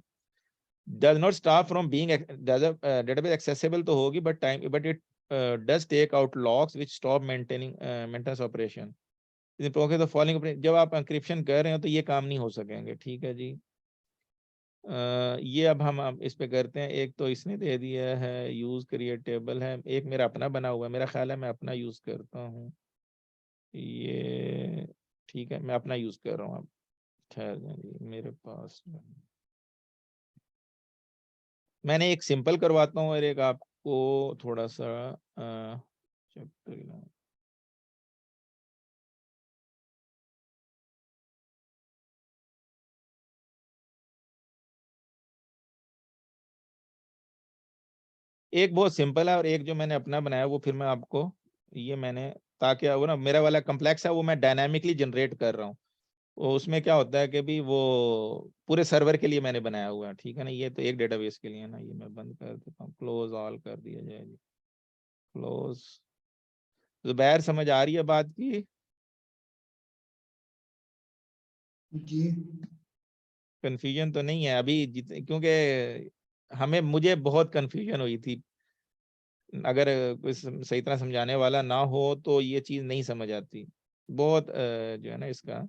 Does not stop from being database accessible तो होगी, but time, but it does take out logs which stop maintaining maintenance operation. The following, जब आप एन्क्रिप्शन कर रहे हो तो ये काम नहीं हो सकेंगे, ठीक है जी। ये अब हम इस पे करते हैं। एक तो इसने दे दिया है यूज क्रिएट टेबल है, एक मेरा अपना बना हुआ है, मेरा ख्याल है मैं अपना यूज करता हूँ ये, ठीक है, मैं अपना यूज कर रहा हूँ। अब ठहर जाए जी, मेरे पास मैंने एक सिंपल करवाता हूँ और एक आपको थोड़ा सा चैप्टर, एक बहुत सिंपल है और एक जो मैंने अपना बनाया वो फिर मैं आपको, ये मैंने, ताकि वो ना मेरा वाला कम्प्लेक्स है वो मैं डायनामिकली जनरेट कर रहा हूँ। वो उसमें क्या होता है कि भी वो पूरे सर्वर के लिए मैंने बनाया हुआ है, ठीक है ना। ये तो एक डेटाबेस के लिए ना, ये मैं बंद कर देता हूँ, क्लोज ऑल कर दिया जाए जी, क्लोज। जुबैर समझ आ रही है बात की? जी। कंफ्यूजन तो नहीं है अभी क्योंकि मुझे बहुत कंफ्यूजन हुई थी। अगर कोई सही तरह समझाने वाला ना हो तो ये चीज नहीं समझ आती बहुत, जो है ना इसका।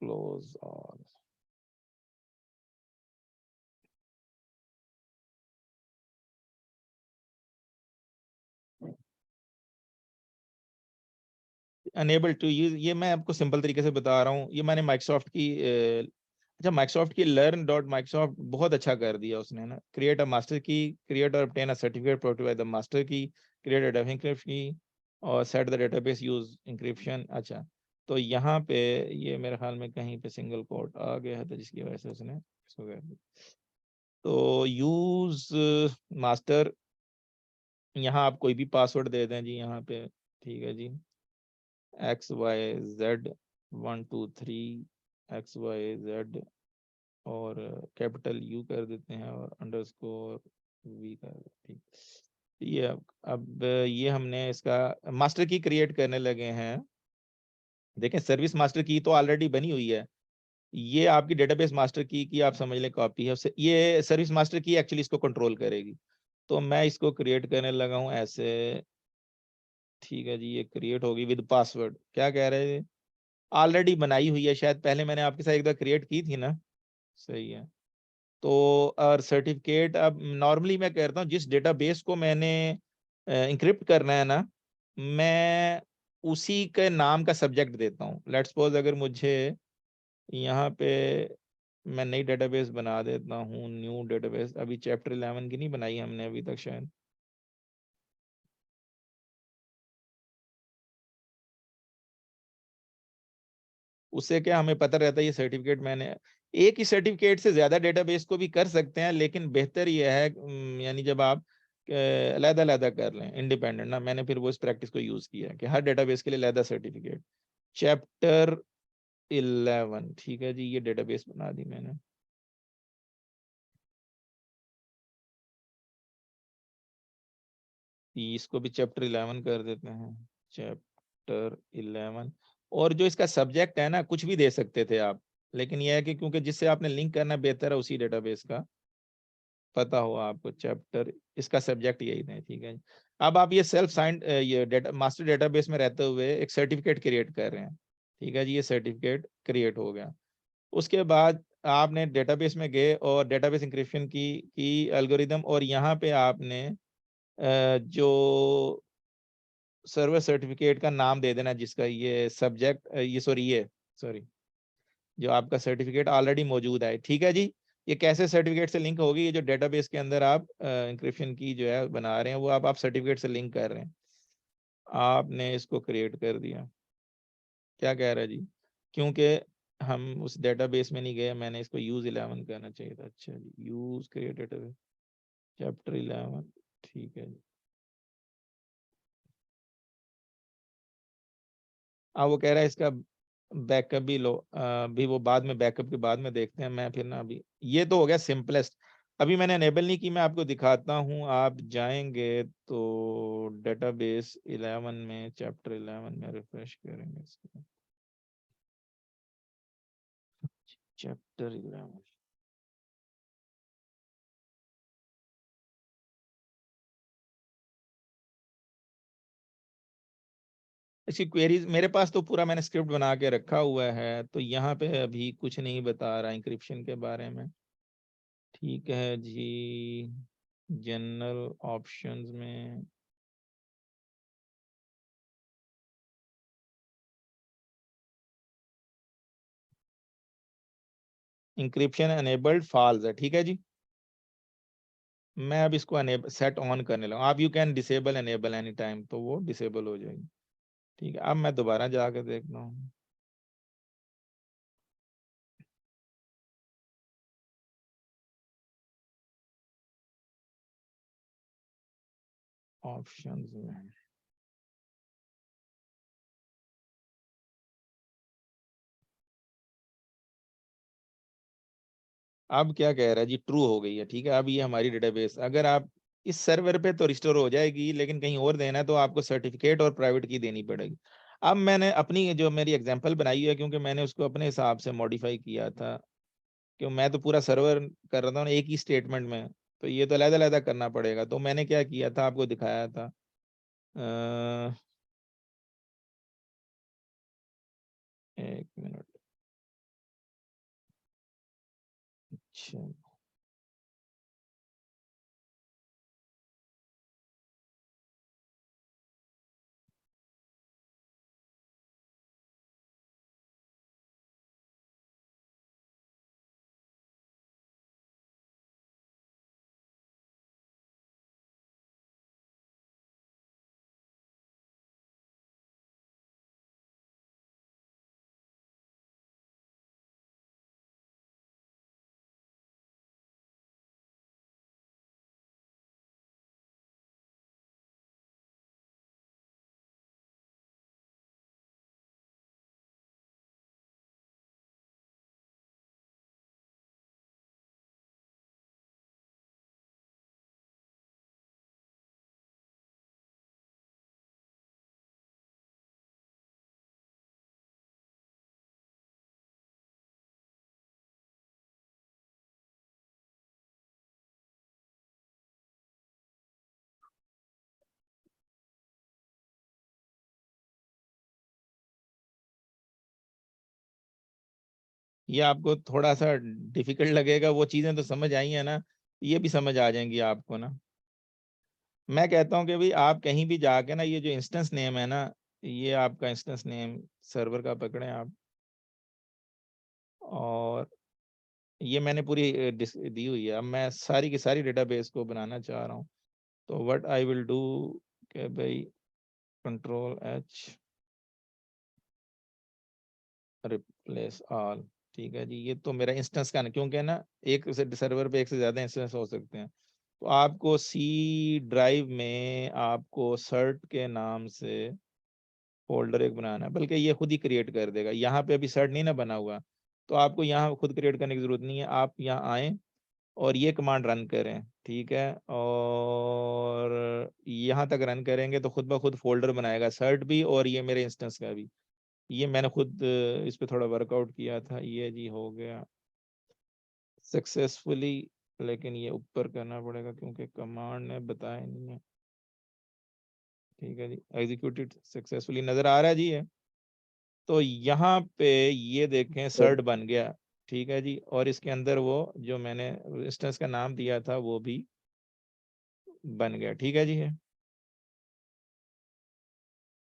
Close all, enable to use, ये मैं आपको सिंपल तरीके से बता रहा हूँ। ये मैंने माइक्रोसॉफ्ट की अच्छा, माइक्रोसॉफ्ट की लर्न डॉट माइक्रोसॉफ्ट बहुत अच्छा कर दिया उसने ना, क्रिएट अ मास्टर की, क्रिएट और obtain a certificate provided by the master key, create a data encryption की, और set the database use encryption. अच्छा, तो यहाँ पे ये मेरे ख्याल में कहीं पे सिंगल कोट आ गया है, तो जिसकी वजह से उसने इसको कर दिया। तो यूज मास्टर, यहाँ आप कोई भी पासवर्ड दे दें जी यहाँ पे, ठीक है जी, XYZ123 XYZ, और कैपिटल यू कर देते हैं और अंडरस्कोर वी कर देते हैं। ये अब ये हमने इसका मास्टर की क्रिएट करने लगे हैं। देखें, सर्विस मास्टर की तो ऑलरेडी बनी हुई है, ये आपकी डेटाबेस मास्टर की आप समझ लें कॉपी है उससे, ये सर्विस मास्टर की एक्चुअली इसको कंट्रोल करेगी। तो मैं इसको क्रिएट करने लगा हूँ ऐसे, ठीक है जी, ये क्रिएट होगी विद पासवर्ड। क्या कह रहे हैं, ऑलरेडी बनाई हुई है, शायद पहले मैंने आपके साथ एक बार क्रिएट की थी ना, सही है। तो और सर्टिफिकेट, अब नॉर्मली मैं कहता हूँ जिस डेटाबेस को मैंने इंक्रिप्ट करना है ना, मैं उसी के नाम का सब्जेक्ट देता हूँ। लेट्स सपोज अगर मुझे यहाँ पे मैं नई डेटाबेस बना देता हूँ, न्यू डेटाबेस, अभी चैप्टर 11 की नहीं बनाई हमने अभी तक शायद, उससे क्या हमें पता रहता है ये सर्टिफिकेट मैंने, एक ही सर्टिफिकेट से ज्यादा डेटाबेस को भी कर सकते हैं, लेकिन बेहतर ये है यानी जब आप अलग-अलग कर लें इंडिपेंडेंट ना, मैंने फिर वो इस प्रैक्टिस को यूज किया है कि हर डेटाबेस के लिए अलग सर्टिफिकेट। चैप्टर 11, ठीक है जी, ये डेटाबेस बना दी मैंने। इसको भी चैप्टर 11 कर देते हैं, चैप्टर 11। और जो इसका सब्जेक्ट है ना, कुछ भी दे सकते थे आप, लेकिन यह है कि क्योंकि जिससे आपने लिंक करना बेहतर है उसी डेटाबेस का पता हो आपको, चैप्टर इसका सब्जेक्ट यही है, ठीक है। अब आप ये सेल्फ साइंड ये डेटा मास्टर डेटाबेस में रहते हुए एक सर्टिफिकेट क्रिएट कर रहे हैं, ठीक है जी, ये सर्टिफिकेट क्रिएट हो गया। उसके बाद आपने डेटाबेस में गए और डेटाबेस इंक्रिप्शन की एल्गोरिदम, और यहाँ पे आपने जो सर्वर सर्टिफिकेट का नाम दे देना जिसका ये सब्जेक्ट ये सॉरी जो आपका सर्टिफिकेट ऑलरेडी मौजूद है, ठीक है जी। ये कैसे सर्टिफिकेट से लिंक होगी, ये जो डेटाबेस के अंदर आप इंक्रिप्शन की जो है बना रहे हैं वो आप सर्टिफिकेट से लिंक कर रहे हैं, आपने इसको क्रिएट कर दिया। क्या कह रहा है जी, क्योंकि हम उस डेटाबेस में नहीं गए, मैंने इसको यूज 11 करना चाहिए था। अच्छा जी, यूज क्रिएट डेटाबेस चैप्टर 11, ठीक है जी। वो कह रहा है इसका बैकअप भी लो, अभी वो बाद में, बैकअप के बाद में देखते हैं, मैं फिर ना अभी, ये तो हो गया सिंपलेस्ट। अभी मैंने अनेबल नहीं की, मैं आपको दिखाता हूँ। आप जाएंगे तो डेटाबेस 11 में, चैप्टर 11 में रिफ्रेश करेंगे इसको, चैप्टर 11। इसकी क्वेरीज मेरे पास तो पूरा मैंने स्क्रिप्ट बना के रखा हुआ है, तो यहाँ पे अभी कुछ नहीं बता रहा इंक्रिप्शन के बारे में, ठीक है जी। जनरल ऑप्शंस में इंक्रिप्शन एनेबल्ड फॉल्स है, ठीक है जी। मैं अब इसको सेट ऑन करने लगा, आप you can disable enable any time, तो वो डिसेबल हो जाएगी, ठीक है। अब मैं दोबारा जाकर देखता हूँ ऑप्शंस में। अब क्या कह रहा है जी, ट्रू हो गई है, ठीक है। अब ये हमारी डेटाबेस, अगर आप इस सर्वर पे तो रिस्टोर हो जाएगी, लेकिन कहीं और देना है तो आपको सर्टिफिकेट और प्राइवेट की देनी पड़ेगी। अब मैंने अपनी जो मेरी एग्जांपल बनाई है, क्योंकि मैंने उसको अपने हिसाब से मॉडिफाई किया था, क्यों मैं तो पूरा सर्वर कर रहा था ना एक ही स्टेटमेंट में, तो ये तो अलग-अलग करना पड़ेगा। तो मैंने क्या किया था, आपको दिखाया था, एक मिनट, अच्छा ये आपको थोड़ा सा डिफिकल्ट लगेगा, वो चीजें तो समझ आई है ना, ये भी समझ आ जाएंगी आपको ना। मैं कहता हूँ कि भाई आप कहीं भी जाके ना, ये जो इंस्टेंस नेम है ना, ये आपका इंस्टेंस नेम सर्वर का पकड़ें आप, और ये मैंने पूरी दी हुई है। अब मैं सारी की सारी डेटाबेस को बनाना चाह रहा हूँ, तो व्हाट आई विल डू कि भाई कंट्रोल एच रिप्लेस ऑल, ठीक है जी। ये तो मेरा इंस्टेंस का ना, क्योंकि ना एक सर्वर पे एक से ज्यादा इंस्टेंस हो सकते हैं, तो आपको सी ड्राइव में आपको सर्ट के नाम से फोल्डर एक बनाना है, बल्कि ये खुद ही क्रिएट कर देगा। यहाँ पे अभी सर्ट नहीं ना बना हुआ, तो आपको यहाँ खुद क्रिएट करने की जरूरत नहीं है। आप यहाँ आए और ये कमांड रन करें, ठीक है, और यहाँ तक रन करेंगे तो खुद ब खुद फोल्डर बनाएगा, सर्ट भी और ये मेरे इंस्टेंस का भी। ये मैंने खुद इस पे थोड़ा वर्कआउट किया था, ये जी हो गया सक्सेसफुली, लेकिन ये ऊपर करना पड़ेगा क्योंकि कमांड ने बताया नहीं है। ठीक है जी, एग्जीक्यूटेड सक्सेसफुली नजर आ रहा है जी ये। तो यहाँ पे ये देखें सर्ट बन गया, ठीक है जी, और इसके अंदर वो जो मैंने इंस्टेंस का नाम दिया था वो भी बन गया, ठीक है जी।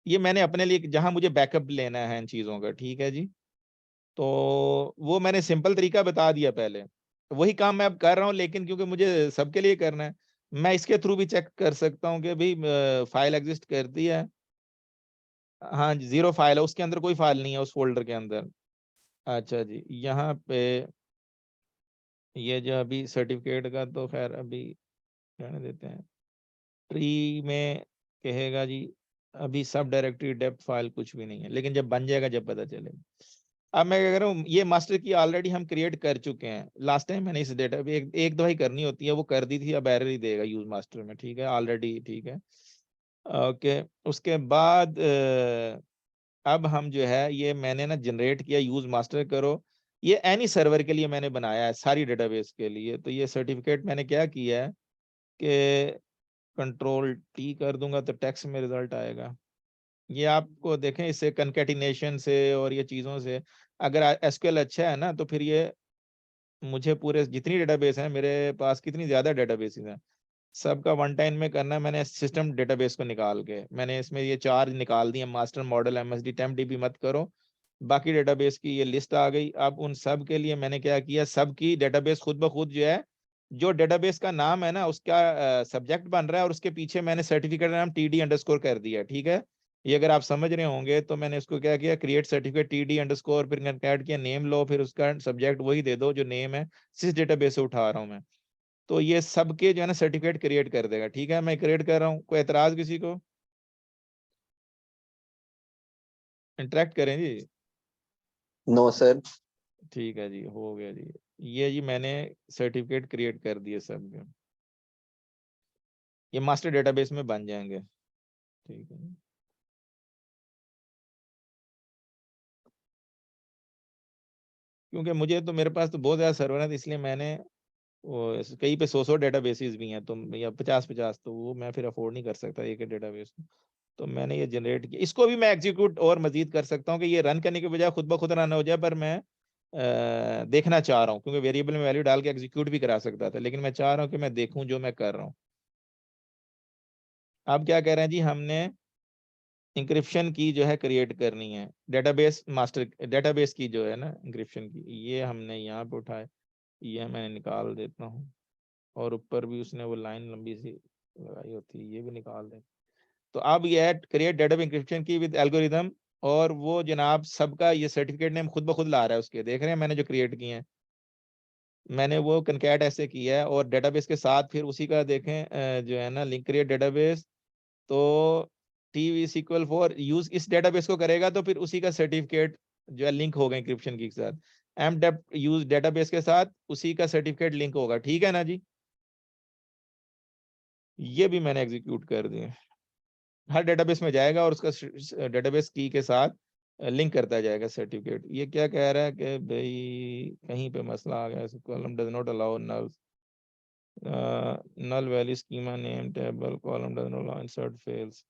ये मैंने अपने लिए जहां मुझे बैकअप लेना है इन चीजों का, ठीक है जी, तो वो मैंने सिंपल तरीका बता दिया पहले, तो वही काम मैं अब कर रहा हूँ, लेकिन क्योंकि मुझे सबके लिए करना है, मैं इसके थ्रू भी चेक कर सकता हूँ कि भाई फाइल एग्जिस्ट करती है। हाँ जी, 0 फाइल है, उसके अंदर कोई फाइल नहीं है उस फोल्डर के अंदर। अच्छा जी, यहाँ पे ये जो अभी सर्टिफिकेट का तो खैर अभी रहने देते हैं। ट्री में कहेगा जी अभी सब डायरेक्टरी डेप्थ फाइल कुछ भी नहीं है, लेकिन जब बन जाएगा जब पता चलेगा। अब मैं क्या कर रहा हूँ, ये मास्टर की ऑलरेडी हम क्रिएट कर चुके हैं, लास्ट टाइम मैंने इस डेटा एक दो ही करनी होती है, वो कर दी थी, अब एरर ही देगा यूज मास्टर में, ठीक है ऑलरेडी, ठीक है ओके। उसके बाद अब हम जो है ये मैंने ना जनरेट किया, यूज मास्टर करो, ये एनी सर्वर के लिए मैंने बनाया है, सारी डेटाबेस के लिए। तो ये सर्टिफिकेट मैंने क्या किया है कि कंट्रोल टी कर दूंगा तो टेक्स्ट में रिजल्ट आएगा। ये आपको देखें, इससे कंकैटिनेशन से और ये चीज़ों से, अगर एसक्यूएल अच्छा है ना, तो फिर ये मुझे पूरे जितनी डेटाबेस है मेरे पास, कितनी ज़्यादा डेटाबेसेस हैं, सबका वन टाइम में करना है। मैंने सिस्टम डेटाबेस को निकाल के मैंने इसमें ये 4 निकाल दिए, master model MSD temp dB मत करो, बाकी डेटाबेस की ये लिस्ट आ गई। अब उन सब के लिए मैंने क्या किया, सबकी डेटाबेस खुद ब खुद जो है, जो डेटाबेस का नाम है ना उसका सब्जेक्ट बन रहा है, और उसके पीछे मैंने सर्टिफिकेट नाम टीडी अंडरस्कोर कर दिया, ठीक है। ये अगर आप समझ रहे होंगे तो मैंने इसको क्या किया, क्रिएट सर्टिफिकेट टीडी अंडरस्कोर, फिर कैट किया, नेम लो, फिर उसका सब्जेक्ट वही दे दो जो नेम है, जिस डेटाबेस से उठा रहा हूँ मैं। तो ये सबके जो है ना सर्टिफिकेट क्रिएट कर देगा, ठीक है। मैं क्रिएट कर रहा हूँ, कोई एतराज किसी को? इंटरेक्ट करें जी। No sir. ठीक है जी, हो गया जी। ये जी मैंने सर्टिफिकेट क्रिएट कर दिए सब, ये मास्टर डेटाबेस में बन जाएंगे, ठीक है। क्योंकि मुझे तो, मेरे पास तो बहुत ज़्यादा सर्वर है, इसलिए मैंने वो कहीं पे 100 डेटाबेसेस भी हैं, तो या 50 तो वो मैं फिर अफोर्ड नहीं कर सकता एक डेटाबेस। तो मैंने ये जनरेट किया, इसको भी मैं एग्जीक्यूट और मजीद कर सकता हूँ कि ये रन करने के बजाय खुद ब खुद रन हो जाए, पर मैं देखना चाह रहा हूँ, क्योंकि वेरिएबल में वैल्यू डाल के एग्जीक्यूट भी करा सकता था, लेकिन मैं चाह रहा हूँ कि मैं देखूं जो मैं कर रहा हूँ। अब क्या कह रहे हैं जी, हमने इंक्रिप्शन की जो है क्रिएट करनी है, डेटाबेस मास्टर डेटाबेस की जो है ना इंक्रिप्शन की, ये हमने यहाँ पे उठाए, ये मैंने निकाल देता हूँ, और ऊपर भी उसने वो लाइन लंबी सी लगाई होती है, ये भी निकाल दें। तो अब ये है क्रिएट डेटाबेस इंक्रिप्शन की विद एल्गोरिदम, और वो जनाब सबका ये सर्टिफिकेट नेम खुद ब खुद ला रहा है उसके, देख रहे हैं मैंने जो क्रिएट किए हैं, मैंने वो कनकैट ऐसे किया है, और डेटाबेस के साथ फिर उसी का देखें जो है ना लिंक क्रिएट डेटाबेस, तो टी SQL फॉर यूज इस डेटाबेस को करेगा, तो फिर उसी का सर्टिफिकेट जो है लिंक होगा इंक्रिप्शन की के साथ, एम डेप यूज डेटाबेस के साथ उसी का सर्टिफिकेट लिंक होगा, ठीक है ना जी। ये भी मैंने एग्जीक्यूट कर दिया, हर डेटाबेस में जाएगा और उसका डेटाबेस की के साथ लिंक करता जाएगा सर्टिफिकेट। ये क्या कह रहा है कि भाई कहीं पे मसला आ गया, column does not allow null null value schema name table column does not allow insert fails,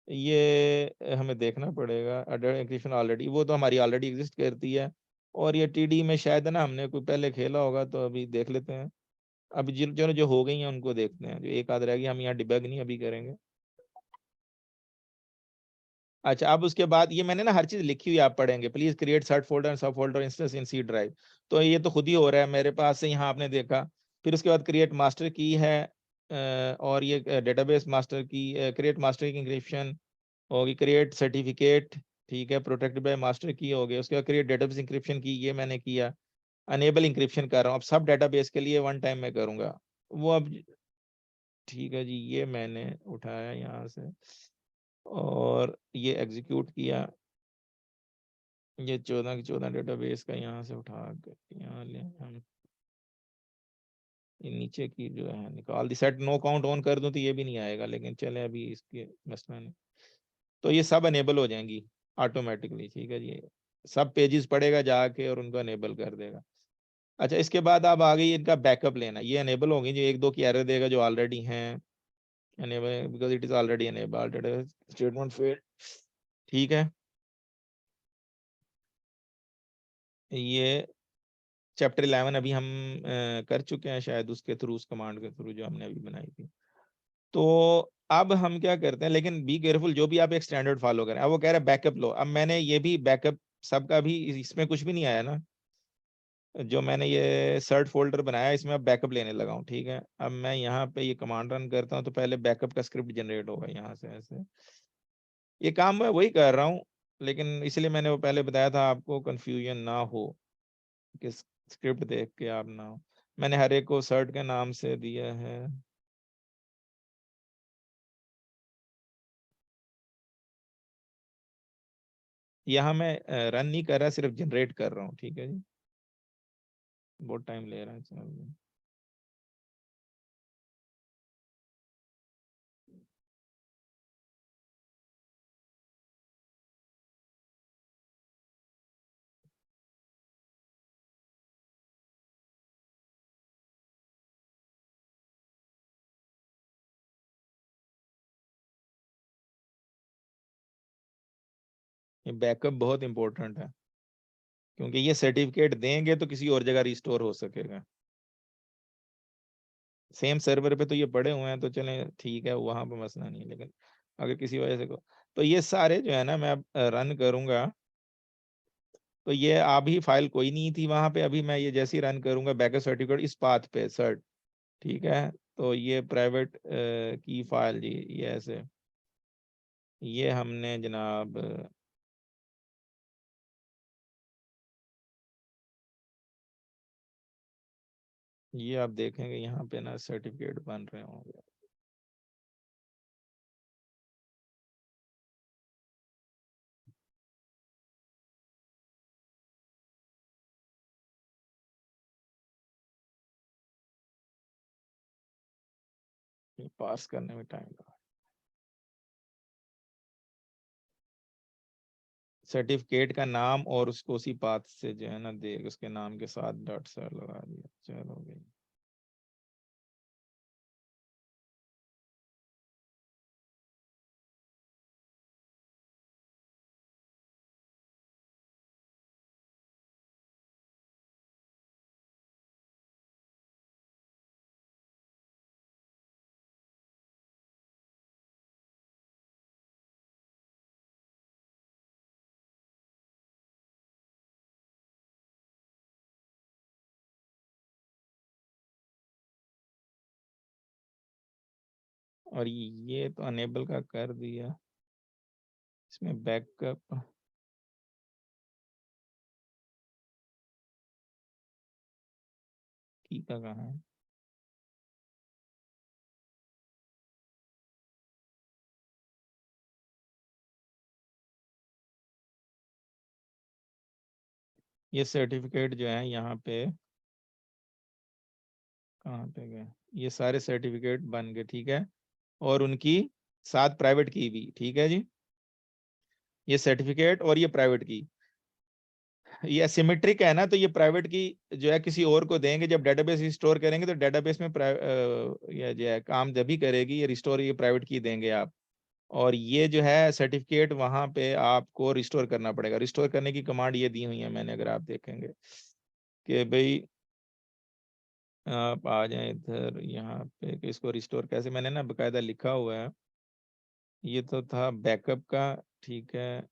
ये हमें देखना पड़ेगा। एंक्रिप्शन ऑलरेडी, वो तो हमारी ऑलरेडी एग्जिस्ट करती है, और ये टीडी में शायद है ना हमने कोई पहले खेला होगा, तो अभी देख लेते हैं। अभी जो हो गई हैं उनको देखते हैं, जो एक आध रह गई हम यहाँ डिबग नहीं अभी करेंगे। अच्छा, अब उसके बाद ये मैंने ना हर चीज लिखी हुई, आप पढ़ेंगे। Please create cert folder sub folder instance in C drive. तो ये तो खुद ही हो रहा है मेरे पास से, यहाँ आपने देखा। फिर उसके बाद क्रिएट मास्टर की है, और ये डेटाबेस मास्टर की, क्रिएट मास्टर की इंक्रिप्शन होगी, क्रिएट सर्टिफिकेट, ठीक है, प्रोटेक्टेड बाय मास्टर की हो गई। उसके बाद क्रिएट डेटाबेस इंक्रिप्शन की, ये मैंने किया। अनेबल इंक्रिप्शन कर रहा हूँ अब सब डेटाबेस के लिए, वन टाइम में करूंगा वो अब। ठीक है जी, ये मैंने उठाया यहाँ से और ये एग्जीक्यूट किया। ये 14 की 14 डेटाबेस का यहाँ से उठा कर यहाँ ले हम, ये नीचे की जो है निकाल दी। सेट नो काउंट ऑन कर दूं तो ये भी नहीं आएगा, लेकिन चले अभी इसके मसला नहीं। तो ये सब अनेबल हो जाएंगी ऑटोमेटिकली, ठीक है जी। सब पेजेस पढ़ेगा जाके और उनको अनेबल कर देगा। अच्छा, इसके बाद अब आ गई इनका बैकअप लेना। ये अनेबल होंगी, जो एक दो की एरर देगा जो ऑलरेडी हैं enable because it is already enabled statement failed, ठीक है। ये चैप्टर 11 अभी हम कर चुके हैं शायद, उसके थ्रू, उस कमांड के थ्रू जो हमने अभी बनाई थी। तो अब हम क्या करते हैं, लेकिन बी केयरफुल, जो भी आप एक स्टैंडर्ड फॉलो करें। अब वो कह रहा है बैकअप लो। अब मैंने ये भी बैकअप सबका भी, इसमें कुछ भी नहीं आया ना, जो मैंने ये सर्ट फोल्डर बनाया इसमें अब बैकअप लेने लगा हूँ, ठीक है। अब मैं यहाँ पे ये कमांड रन करता हूँ तो पहले बैकअप का स्क्रिप्ट जनरेट होगा यहाँ से ऐसे। ये काम मैं वही कर रहा हूँ, लेकिन इसलिए मैंने वो पहले बताया था आपको, कंफ्यूजन ना हो कि स्क्रिप्ट देख के आप ना हो। मैंने हर एक को सर्ट के नाम से दिया है। यहाँ मैं रन नहीं कर रहा, सिर्फ जनरेट कर रहा हूँ, ठीक है जी। बहुत टाइम ले रहा है, चलो। ये बैकअप बहुत इंपॉर्टेंट है, क्योंकि ये सर्टिफिकेट देंगे तो किसी और जगह रिस्टोर हो सकेगा। सेम सर्वर पे तो ये पड़े हुए हैं तो चले ठीक है, वहां पे मसला नहीं, लेकिन अगर किसी वजह से तो ये सारे जो है ना, मैं अब रन करूंगा तो ये अभी फाइल कोई नहीं थी वहां पे। अभी मैं ये जैसे ही रन करूंगा बैकअप सर्टिफिकेट इस पाथ पे सर्ट, ठीक है। तो ये प्राइवेट की फाइल जी, ये ऐसे, ये हमने जनाब ये आप देखेंगे यहाँ पे ना सर्टिफिकेट बन रहे होंगे। पास करने में टाइम लगा। सर्टिफिकेट का नाम और उसको उसी पाथ से जो है ना देख, उसके नाम के साथ डॉट सर लगा दिया, चलो गई। और ये तो अनेबल का कर दिया, इसमें बैकअप की का कहाँ है। ये सर्टिफिकेट जो है यहाँ पे कहाँ पे गए, ये सारे सर्टिफिकेट बन गए, ठीक है। और उनकी साथ प्राइवेट की भी, ठीक है जी। ये सर्टिफिकेट और ये प्राइवेट की, ये सिमेट्रिक है ना, तो ये प्राइवेट की जो है किसी और को देंगे। जब डेटाबेस रिस्टोर करेंगे तो डेटाबेस में ये जो है काम जब भी करेगी ये रिस्टोर, ये प्राइवेट की देंगे आप। और ये जो है सर्टिफिकेट वहां पे आपको रिस्टोर करना पड़ेगा। रिस्टोर करने की कमांड ये दी हुई है मैंने, अगर आप देखेंगे कि भाई आप आ जाएं इधर, यहाँ पे कि इसको रिस्टोर कैसे, मैंने ना बकायदा लिखा हुआ है। ये तो था बैकअप का, ठीक है।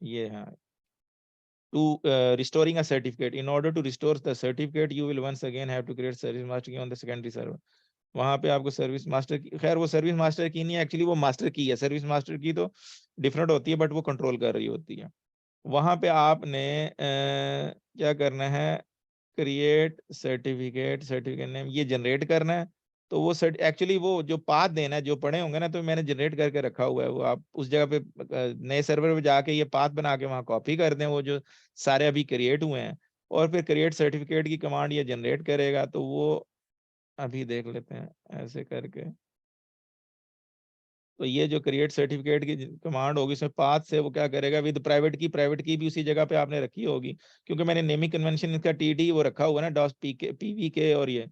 ये है to restoring a certificate. In order to restore the certificate, you will once again have to create service master key on the secondary server. वहां पे आपको सर्विस मास्टर की, खैर वो सर्विस मास्टर की नहीं है एक्चुअली, वो मास्टर की है। सर्विस मास्टर की तो डिफरेंट होती है, बट वो कंट्रोल कर रही होती है। वहां पे आपने क्या करना है, क्रिएट सर्टिफिकेट, सर्टिफिकेट नेम ये जनरेट करना है। तो वो एक्चुअली वो जो पाथ देना है, जो पढ़े होंगे ना, तो मैंने जनरेट करके रखा हुआ है। वो आप उस जगह पे नए सर्वर पे जाके ये पाथ बना के वहाँ कॉपी कर दें, वो जो सारे अभी क्रिएट हुए हैं, और फिर क्रिएट सर्टिफिकेट की कमांड ये जनरेट करेगा। तो वो अभी देख लेते हैं ऐसे करके। तो ये जो क्रिएट सर्टिफिकेट की कमांड होगी, इसमें पाथ से वो क्या करेगा, विद प्राइवेट की भी उसी जगह पे आपने रखी होगी, क्योंकि मैंने नेमिंग कन्वेंशन इसका टीडी वो रखा हुआ है ना, डॉस पीवीके और ये,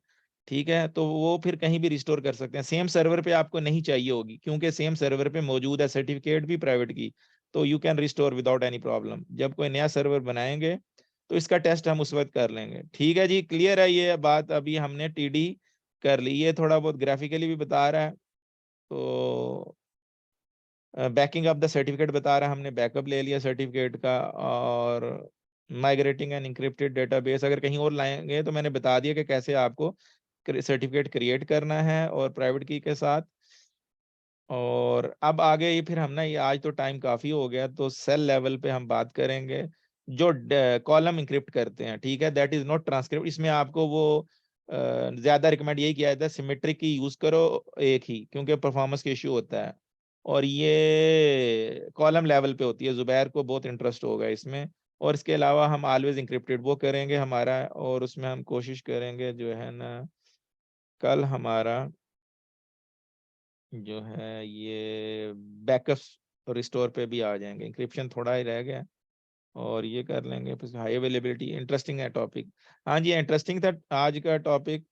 ठीक है। तो वो फिर कहीं भी रिस्टोर कर सकते हैं। सेम सर्वर पे आपको नहीं चाहिए होगी, क्योंकि सेम सर्वर पे मौजूद है सर्टिफिकेट भी, प्राइवेट की, तो you can restore without any problem. जब कोई नया सर्वर बनाएंगे तो इसका टेस्ट हम उस वक्त कर लेंगे। ठीक है जी, क्लियर है ये बात। अभी हमने टीडी कर ली, ये थोड़ा बहुत ग्राफिकली भी बता रहा है। तो बैकिंग अप द सर्टिफिकेट बता रहा है, हमने बैकअप ले लिया सर्टिफिकेट का। और माइग्रेटिंग एन इंक्रिप्टेड डेटाबेस, अगर कहीं और लाएंगे तो मैंने बता दिया कि कैसे आपको सर्टिफिकेट क्रिएट करना है और प्राइवेट की के साथ। और अब आगे ये फिर हम ना, ये आज तो टाइम काफी हो गया, तो सेल लेवल पे हम बात करेंगे जो कॉलम इंक्रिप्ट करते हैं, ठीक है। That is not transcript. इसमें आपको वो ज्यादा रिकमेंड यही किया जाता है सिमेट्रिक की यूज करो एक ही, क्योंकि परफॉर्मेंस के इश्यू होता है। और ये कॉलम लेवल पे होती है। जुबैर को बहुत इंटरेस्ट होगा इसमें। और इसके अलावा हम ऑलवेज इंक्रिप्टेड वो करेंगे हमारा, और उसमें हम कोशिश करेंगे जो है ना, कल हमारा जो है ये बैकअप रिस्टोर पे भी आ जाएंगे। इंक्रिप्शन थोड़ा ही रह गया और ये कर लेंगे। फिर हाई अवेलेबिलिटी, इंटरेस्टिंग है टॉपिक। हाँ जी, इंटरेस्टिंग था आज का टॉपिक।